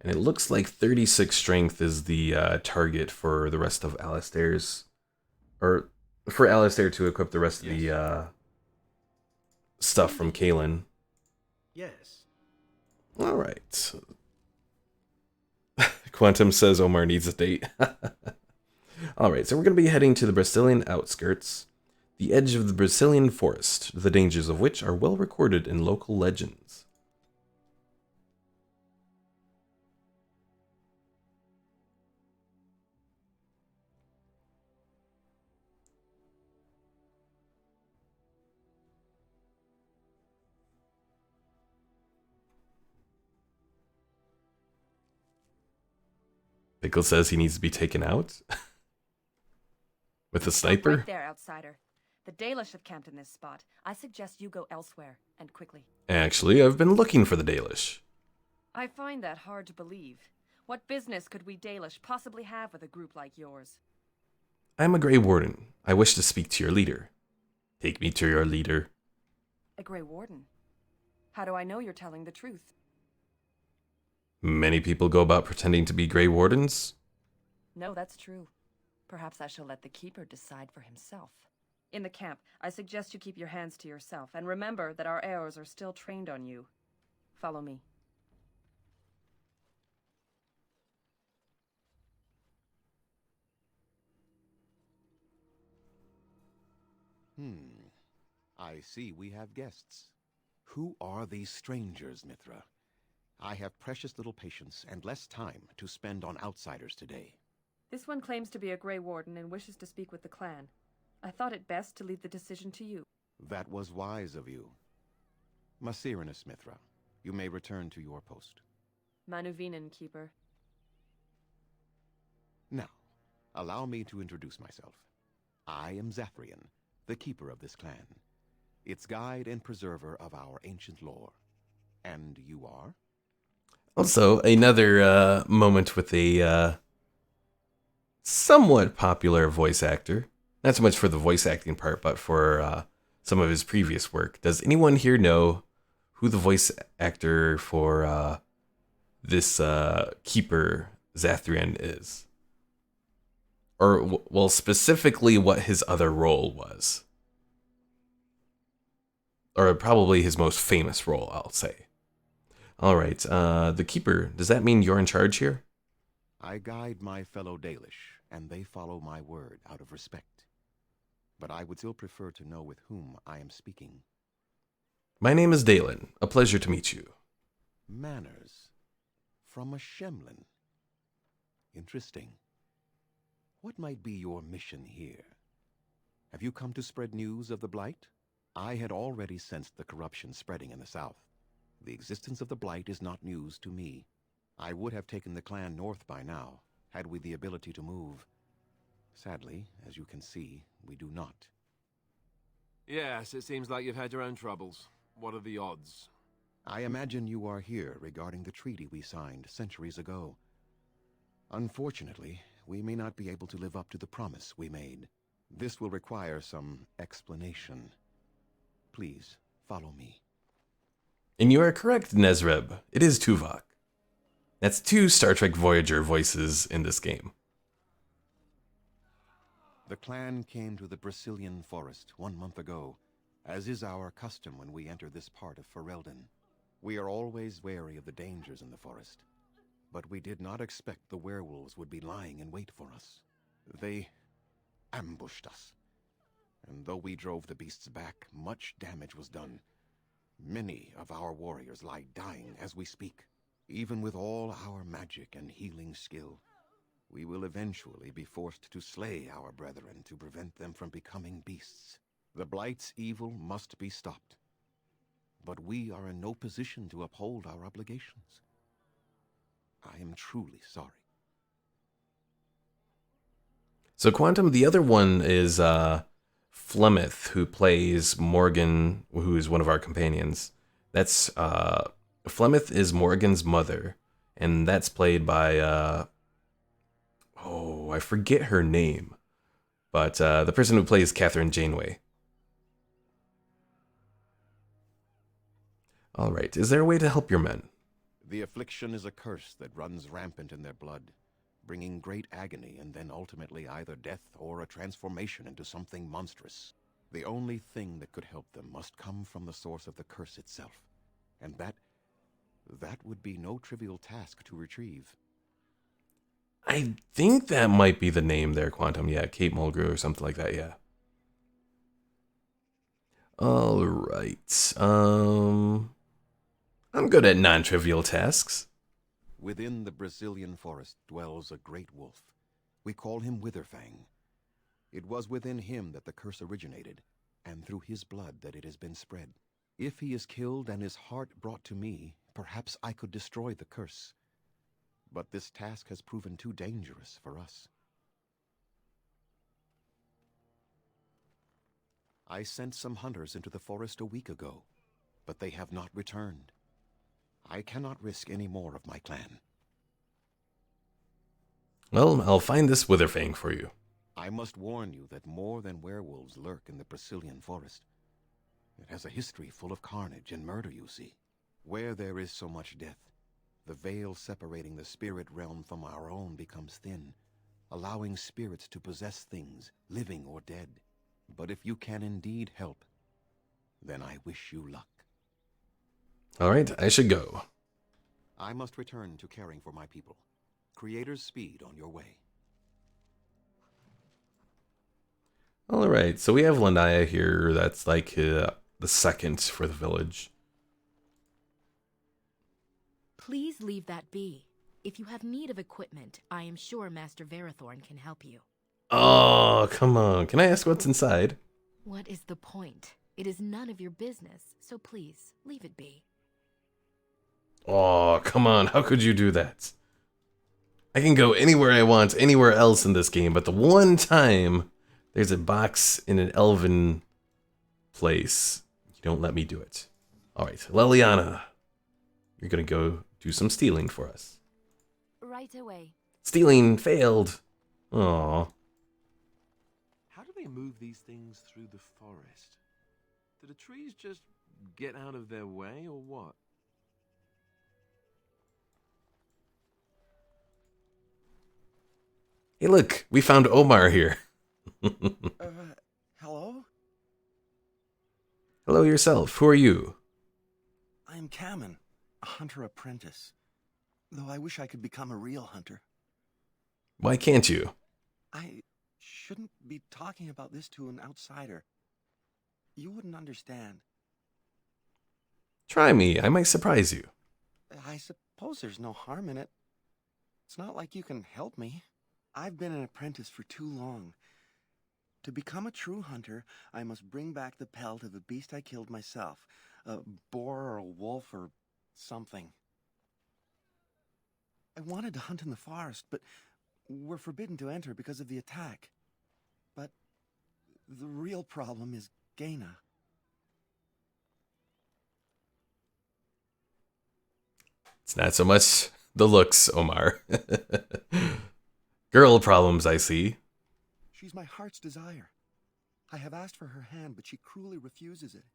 And it looks like 36 strength is the target for the rest of Alistair's... Or for Alistair to equip the rest of the stuff from Kalen. Yes. Alright. Quantum says Omar needs a date. Alright, so we're going to be heading to the Brazilian outskirts, the edge of the Brazilian forest, the dangers of which are well recorded in local legends. Pickle says he needs to be taken out? With a sniper? Right there, outsider. The Dalish have camped in this spot. I suggest you go elsewhere, and quickly. Actually, I've been looking for the Dalish. I find that hard to believe. What business could we Dalish possibly have with a group like yours? I'm a Grey Warden. I wish to speak to your leader. Take me to your leader. A Grey Warden? How do I know you're telling the truth? Many people go about pretending to be Grey Wardens. No, that's true. Perhaps I shall let the Keeper decide for himself. In the camp, I suggest you keep your hands to yourself, and remember that our arrows are still trained on you. Follow me. I see we have guests. Who are these strangers, Mithra? I have precious little patience and less time to spend on outsiders today. This one claims to be a Grey Warden and wishes to speak with the clan. I thought it best to leave the decision to you. That was wise of you. Masirinus, Mithra, you may return to your post. Manuvinen, Keeper. Now, allow me to introduce myself. I am Zathrian, the keeper of this clan, its guide and preserver of our ancient lore. And you are? Also, another moment with a somewhat popular voice actor. Not so much for the voice acting part, but for some of his previous work. Does anyone here know who the voice actor for this Keeper Zathrian is? Or, well, specifically what his other role was. Or probably his most famous role, I'll say. Alright, the Keeper, does that mean you're in charge here? I guide my fellow Dalish, and they follow my word out of respect. But I would still prefer to know with whom I am speaking. My name is Dalen. A pleasure to meet you. Manners. From a Shemlin. Interesting. What might be your mission here? Have you come to spread news of the Blight? I had already sensed the corruption spreading in the south. The existence of the Blight is not news to me. I would have taken the clan north by now, had we the ability to move. Sadly, as you can see, we do not. Yes, it seems like you've had your own troubles. What are the odds? I imagine you are here regarding the treaty we signed centuries ago. Unfortunately, we may not be able to live up to the promise we made. This will require some explanation. Please, follow me. And you are correct, Nezreb. It is Tuvok. That's 2 Star Trek Voyager voices in this game. The clan came to the Brazilian forest 1 month ago, as is our custom when we enter this part of Ferelden. We are always wary of the dangers in the forest, but we did not expect the werewolves would be lying in wait for us. They ambushed us, and though we drove the beasts back, much damage was done. Many of our warriors lie dying as we speak. Even with all our magic and healing skill, we will eventually be forced to slay our brethren to prevent them from becoming beasts. The Blight's evil must be stopped, but we are in no position to uphold our obligations. I am truly sorry. So Quantum, the other one is Flemeth, who plays Morgan, who is one of our companions. That's Flemeth is Morgan's mother, and that's played by I forget her name, but the person who plays Catherine Janeway. All right, is there a way to help your men? The affliction is a curse that runs rampant in their blood, bringing great agony and then ultimately either death or a transformation into something monstrous. The only thing that could help them must come from the source of the curse itself, and that would be no trivial task to retrieve. I think that might be the name there, Quantum. Yeah, Kate Mulgrew or something like that, yeah. All right. I'm good at non-trivial tasks. Within the Brazilian forest dwells a great wolf. We call him Witherfang. It was within him that the curse originated, and through his blood that it has been spread. If he is killed and his heart brought to me, perhaps I could destroy the curse. But this task has proven too dangerous for us. I sent some hunters into the forest a week ago, but they have not returned. I cannot risk any more of my clan. Well, I'll find this Witherfang for you. I must warn you that more than werewolves lurk in the Brazilian forest. It has a history full of carnage and murder, you see. Where there is so much death, the veil separating the spirit realm from our own becomes thin, allowing spirits to possess things, living or dead. But if you can indeed help, then I wish you luck. All right, I should go. I must return to caring for my people. Creator's speed on your way. All right, so we have Lanaya here. That's like the second for the village. Please leave that be. If you have need of equipment, I am sure Master Verathorn can help you. Oh, come on. Can I ask what's inside? What is the point? It is none of your business, so please, leave it be. Oh, come on. How could you do that? I can go anywhere I want, anywhere else in this game, but the one time there's a box in an elven place, you don't let me do it. All right, Leliana, you're going to go do some stealing for us. Right away. Stealing failed. Aw. How do they move these things through the forest? Do the trees just get out of their way, or what? Hey, look, we found Omar here. Hello? Hello yourself. Who are you? I am Kamen, a hunter apprentice. Though I wish I could become a real hunter. Why can't you? I shouldn't be talking about this to an outsider. You wouldn't understand. Try me. I might surprise you. I suppose there's no harm in it. It's not like you can help me. I've been an apprentice for too long. To become a true hunter, I must bring back the pelt of a beast I killed myself. A boar or a wolf or something. I wanted to hunt in the forest, but we're forbidden to enter because of the attack. But the real problem is Gaina. It's not so much the looks, Omar. Girl problems, I see. She's my heart's desire. I have asked for her hand, but she cruelly refuses it.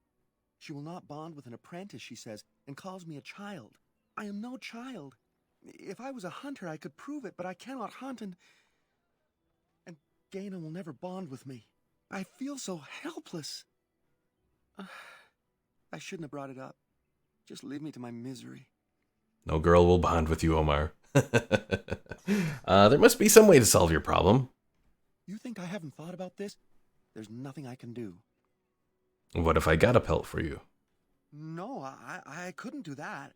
She will not bond with an apprentice, she says, and calls me a child. I am no child. If I was a hunter, I could prove it, but I cannot hunt, and Gaina will never bond with me. I feel so helpless. I shouldn't have brought it up. Just leave me to my misery. No girl will bond with you, Omar. There must be some way to solve your problem. You think I haven't thought about this? There's nothing I can do. What if I got a pelt for you? No, I couldn't do that.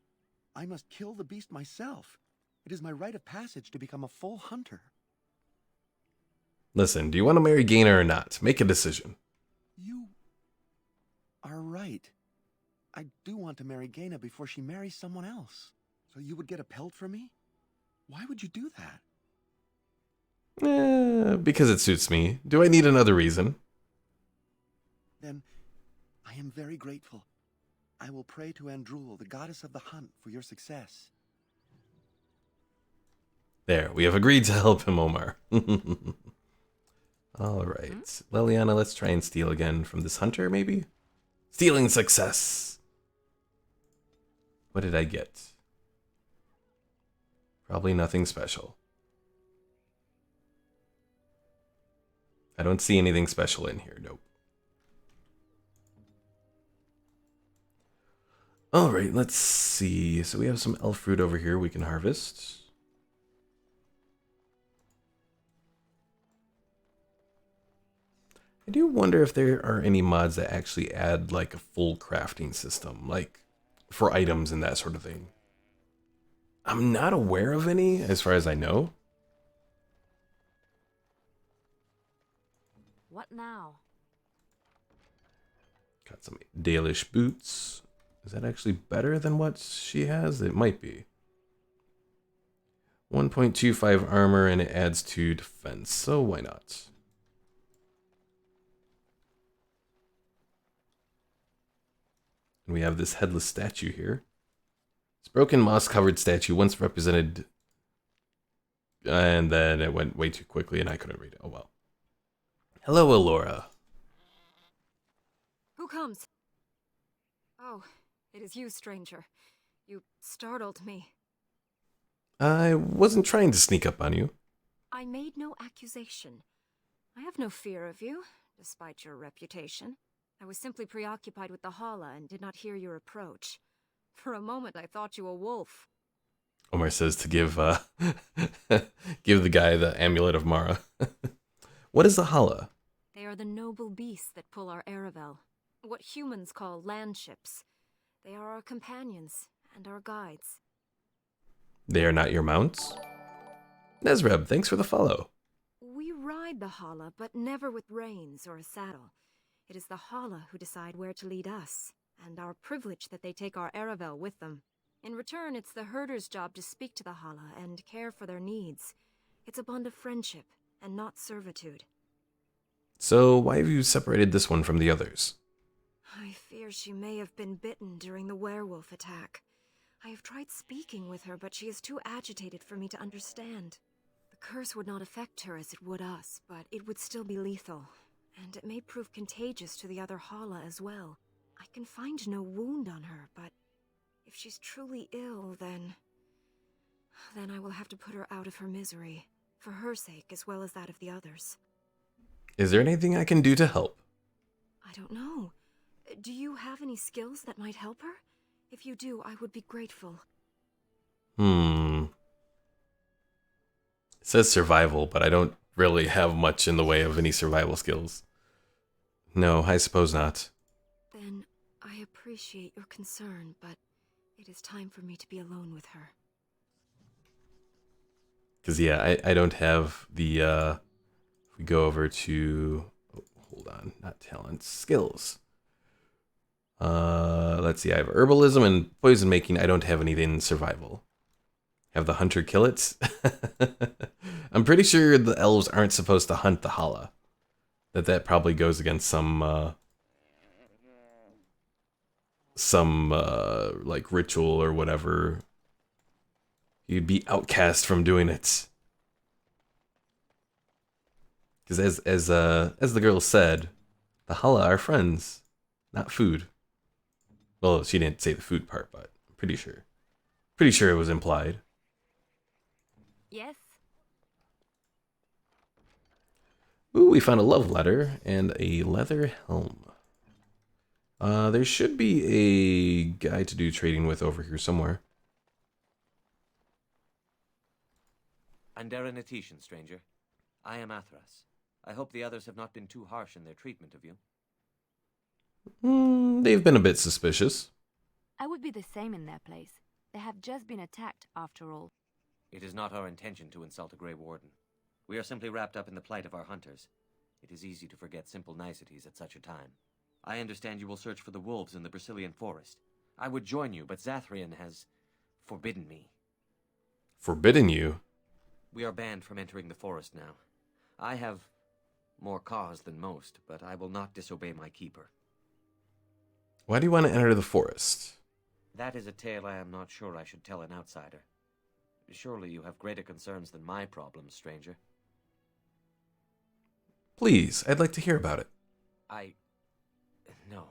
I must kill the beast myself. It is my rite of passage to become a full hunter. Listen, do you want to marry Gaina or not? Make a decision. You are right. I do want to marry Gaina before she marries someone else. So you would get a pelt for me? Why would you do that? Because it suits me. Do I need another reason? Then I am very grateful. I will pray to Andrul, the goddess of the hunt, for your success. There, we have agreed to help him, Omar. Alright. Liliana, let's try and steal again from this hunter, maybe? Stealing success! What did I get? Probably nothing special. I don't see anything special in here, nope. Alright, let's see. So we have some elf fruit over here we can harvest. I do wonder if there are any mods that actually add like a full crafting system, like for items and that sort of thing. I'm not aware of any, as far as I know. What now? Got some Dalish boots. Is that actually better than what she has? It might be. 1.25 armor and it adds 2 defense, so why not? And we have this headless statue here. This broken moss-covered statue once represented... And then it went way too quickly and I couldn't read it. Oh well. Hello, Elora. Who comes? Oh, it is you, stranger. You startled me. I wasn't trying to sneak up on you. I made no accusation. I have no fear of you, despite your reputation. I was simply preoccupied with the Hala and did not hear your approach. For a moment, I thought you a wolf. Omar says to give give the guy the amulet of Mara. What is the Hala? They are the noble beasts that pull our Aravel. What humans call landships. They are our companions and our guides. They are not your mounts? Nezreb, thanks for the follow. We ride the Hala, but never with reins or a saddle. It is the Hala who decide where to lead us, and our privilege that they take our Aravel with them. In return, it's the herder's job to speak to the Hala and care for their needs. It's a bond of friendship, and not servitude. So why have you separated this one from the others? I fear she may have been bitten during the werewolf attack. I have tried speaking with her, but she is too agitated for me to understand. The curse would not affect her as it would us, but it would still be lethal. And it may prove contagious to the other Hala as well. I can find no wound on her, but if she's truly ill, then I will have to put her out of her misery, for her sake as well as that of the others. Is there anything I can do to help? I don't know. Do you have any skills that might help her? If you do, I would be grateful. It says survival, but I don't really have much in the way of any survival skills. No, I suppose not. Then I appreciate your concern, but it is time for me to be alone with her. Because, yeah, I don't have the, if we go over to, oh, hold on, not talents, skills. Let's see, I have herbalism and poison making. I don't have anything in survival. Have the hunter kill it? I'm pretty sure the elves aren't supposed to hunt the Hala. That probably goes against some like ritual or whatever. You'd be outcast from doing it. Because as the girl said, the Hala are friends, not food. Well, she didn't say the food part, but I'm pretty sure. Pretty sure it was implied. Yes? Ooh, we found a love letter and a leather helm. There should be a guy to do trading with over here somewhere. Andera Natishan, stranger. I am Athras. I hope the others have not been too harsh in their treatment of you. They've been a bit suspicious. I would be the same in their place. They have just been attacked, after all. It is not our intention to insult a Grey Warden. We are simply wrapped up in the plight of our hunters. It is easy to forget simple niceties at such a time. I understand you will search for the wolves in the Brazilian forest. I would join you, but Zathrian has forbidden me. Forbidden you? We are banned from entering the forest now. I have more cause than most, but I will not disobey my keeper. Why do you want to enter the forest? That is a tale I am not sure I should tell an outsider. Surely you have greater concerns than my problems, stranger. Please, I'd like to hear about it. No.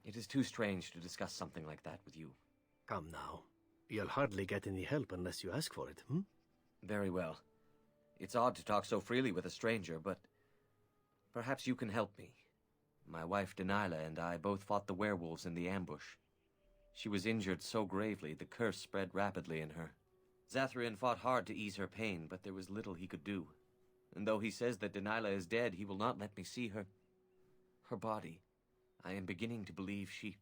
It is too strange to discuss something like that with you. Come now. You'll hardly get any help unless you ask for it, Very well. It's odd to talk so freely with a stranger, but perhaps you can help me. My wife Denilah and I both fought the werewolves in the ambush. She was injured so gravely, the curse spread rapidly in her. Zathrian fought hard to ease her pain, but there was little he could do. And though he says that Denilah is dead, he will not let me see her body. I am beginning to believe she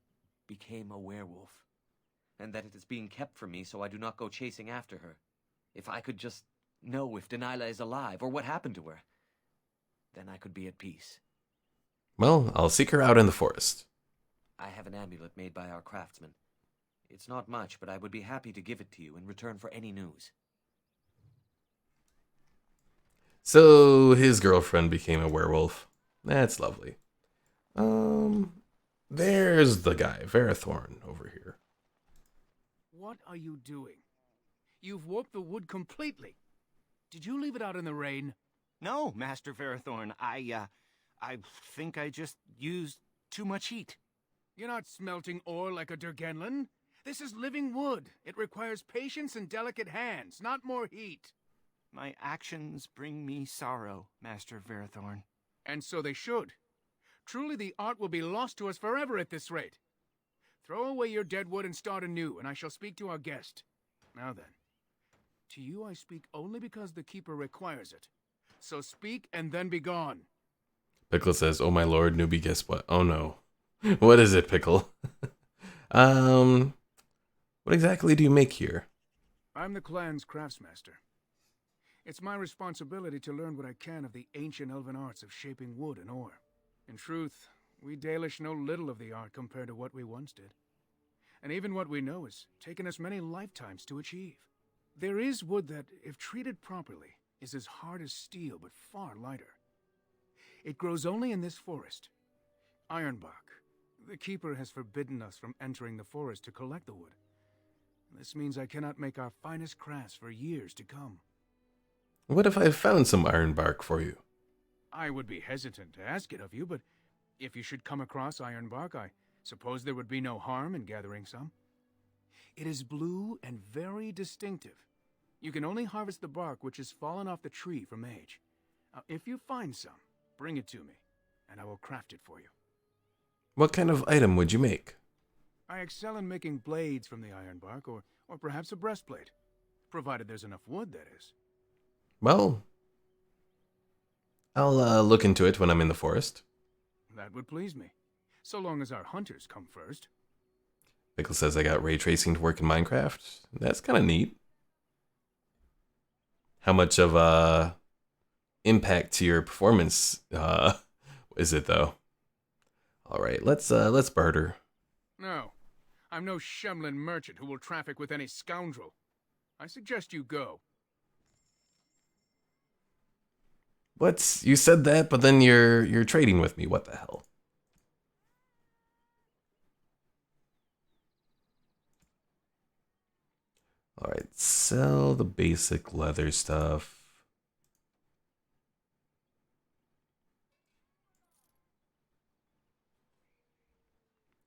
became a werewolf, and that it is being kept from me so I do not go chasing after her. If I could just know if Denilah is alive, or what happened to her, then I could be at peace. Well, I'll seek her out in the forest. I have an amulet made by our craftsman. It's not much, but I would be happy to give it to you in return for any news. So, his girlfriend became a werewolf. That's lovely. There's the guy, Verathorn, over here. What are you doing? You've warped the wood completely. Did you leave it out in the rain? No, Master Verathorn. I think I just used too much heat. You're not smelting ore like a Durgenlin. This is living wood. It requires patience and delicate hands, not more heat. My actions bring me sorrow, Master Verathorn. And so they should. Truly the art will be lost to us forever at this rate. Throw away your dead wood and start anew, and I shall speak to our guest. Now then, to you I speak only because the Keeper requires it. So speak and then be gone. Pickle says, "Oh my lord, newbie, guess what? Oh no." What is it, Pickle? What exactly do you make here? I'm the clan's craftsmaster. It's my responsibility to learn what I can of the ancient elven arts of shaping wood and ore. In truth, we Dalish know little of the art compared to what we once did. And even what we know has taken us many lifetimes to achieve. There is wood that, if treated properly, is as hard as steel but far lighter. It grows only in this forest. Ironbark. The Keeper has forbidden us from entering the forest to collect the wood. This means I cannot make our finest crafts for years to come. What if I found some iron bark for you? I would be hesitant to ask it of you, but if you should come across iron bark, I suppose there would be no harm in gathering some. It is blue and very distinctive. You can only harvest the bark which has fallen off the tree from age. Now, if you find some, bring it to me, and I will craft it for you. What kind of item would you make? I excel in making blades from the iron bark, or perhaps a breastplate. Provided there's enough wood, that is. Well, I'll look into it when I'm in the forest. That would please me, so long as our hunters come first. Pickle says I got ray tracing to work in Minecraft. That's kind of neat. How much of a impact to your performance is it though? All right, let's barter. No, I'm no Shemlin merchant who will traffic with any scoundrel. I suggest you go. What? You said that, but then you're trading with me. What the hell? All right, sell the basic leather stuff.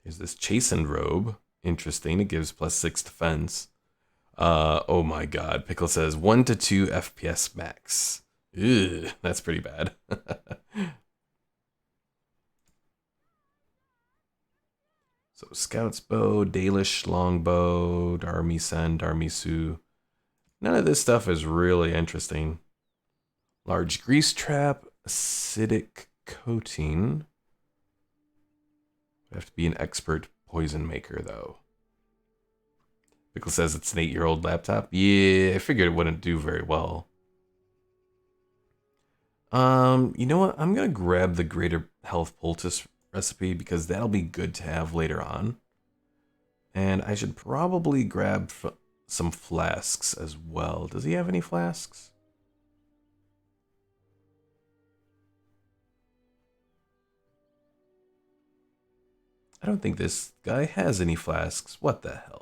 Here's this chastened robe. Interesting. It gives +6 defense. Oh my god. Pickle says 1 to 2 FPS max. Ew, that's pretty bad. So Scout's Bow, Dalish Longbow, Darmy Sen, Darmy Su. None of this stuff is really interesting. Large Grease Trap, Acidic Coating. I have to be an expert poison maker, though. Pickle says it's an 8-year-old laptop. Yeah, I figured it wouldn't do very well. You know what? I'm gonna grab the Greater Health Poultice recipe because that'll be good to have later on. And I should probably grab some flasks as well. Does he have any flasks? I don't think this guy has any flasks. What the hell?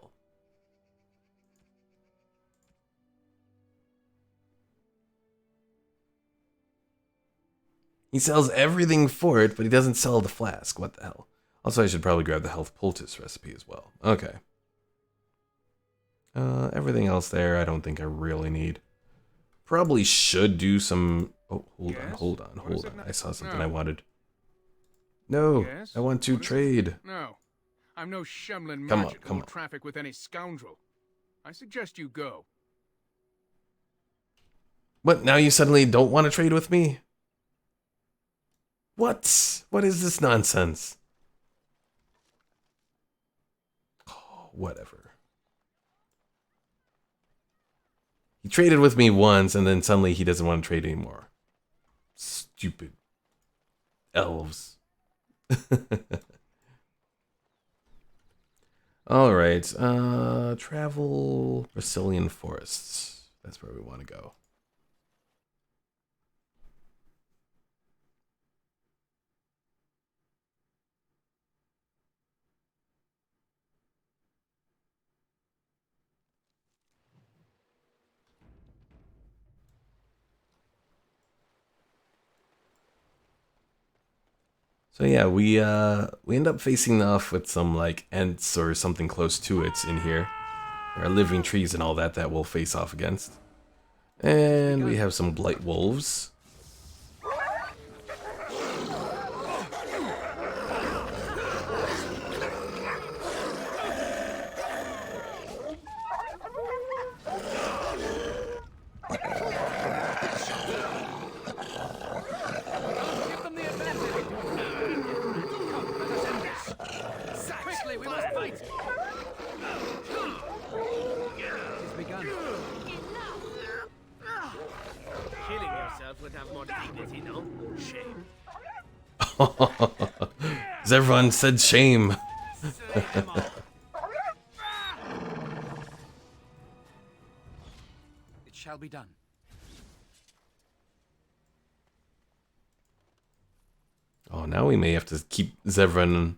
He sells everything for it, but he doesn't sell the flask. What the hell? Also, I should probably grab the health poultice recipe as well. Okay. Everything else there, I don't think I really need. Probably should do some... Oh, hold on. I saw something I wanted. No, I want to trade. No, I'm no Shemlin merchant who will traffic with any scoundrel. I suggest you go. What, now you suddenly don't want to trade with me? What? What is this nonsense? Oh, whatever. He traded with me once, and then suddenly he doesn't want to trade anymore. Stupid elves. All right. Travel Brazilian forests. That's where we want to go. So yeah, we end up facing off with some like ents or something close to it in here. There are living trees and all that we'll face off against. And we have some blight wolves. Everyone said shame. It shall be done. Oh, now we may have to keep Zevran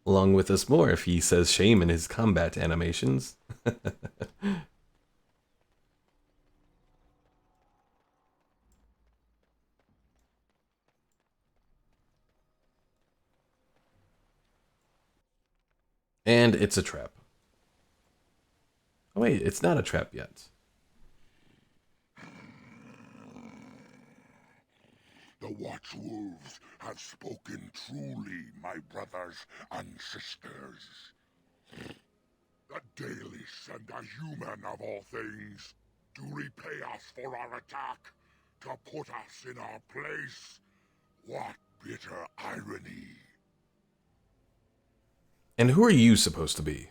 along with us more if he says shame in his combat animations. And it's a trap. Oh wait, it's not a trap yet. The Watchwolves have spoken truly, my brothers and sisters. The Dalish and the human of all things, to repay us for our attack, to put us in our place. What bitter irony. And who are you supposed to be?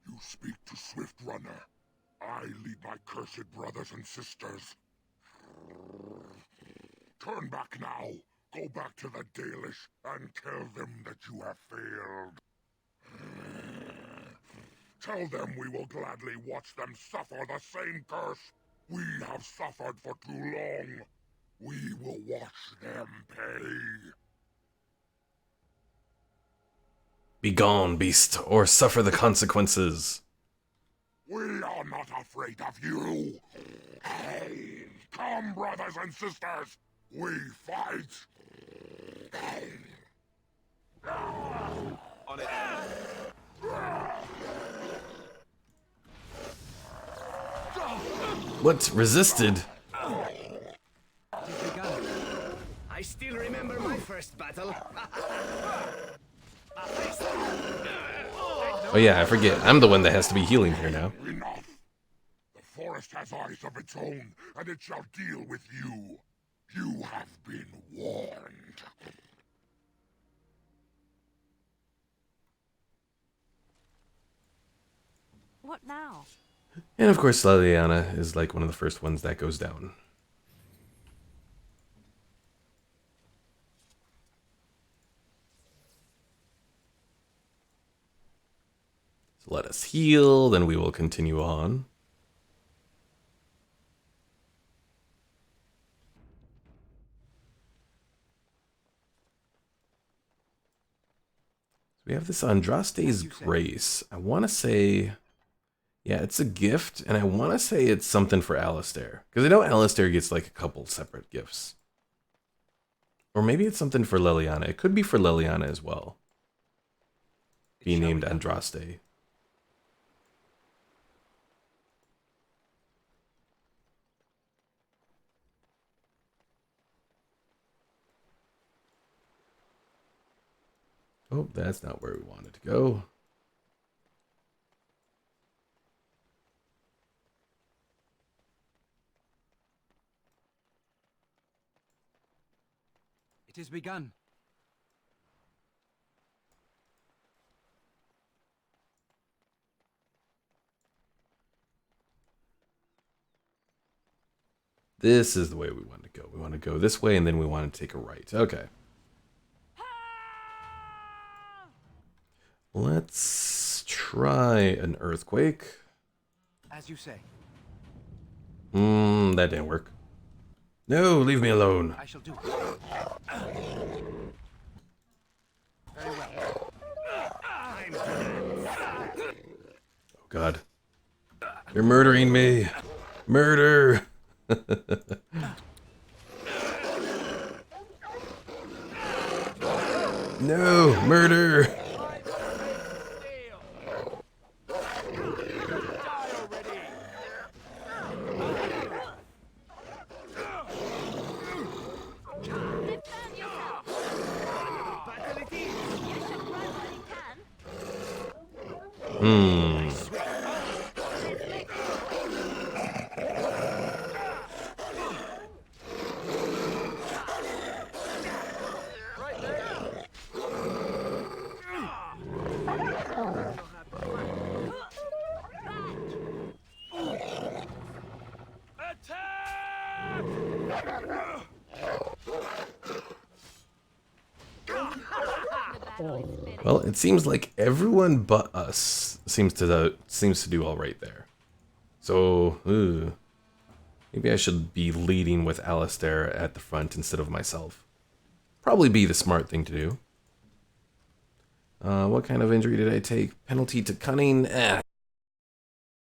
You speak to Swift Runner. I lead my cursed brothers and sisters. Turn back now. Go back to the Dalish and tell them that you have failed. Tell them we will gladly watch them suffer the same curse we have suffered for too long. We will watch them pay. Be gone, beast, or suffer the consequences. We are not afraid of you. Hey, come, brothers and sisters. We fight. On it. What? Resisted? I still remember my first battle. Oh yeah, I forget. I'm the one that has to be healing here now. Enough. The forest has eyes of its own, and it shall deal with you. You have been warned. What now? And of course, Leliana is like one of the first ones that goes down. So let us heal, then we will continue on. We have this Andraste's Grace. I want to say, yeah, it's a gift, and I want to say it's something for Alistair. Because I know Alistair gets like a couple separate gifts. Or maybe it's something for Leliana. It could be for Leliana as well. Be named Andraste. Oh, that's not where we wanted to go. It has begun. This is the way we want to go. We want to go this way, and then we want to take a right. Okay. Let's try an earthquake. As you say. That didn't work. No, leave me alone. I shall do it. Very well. Oh God. You're murdering me. Murder. No, murder. Well, it seems like everyone but us seems to do all right there. So, maybe I should be leading with Alistair at the front instead of myself. Probably be the smart thing to do. What kind of injury did I take? Penalty to cunning?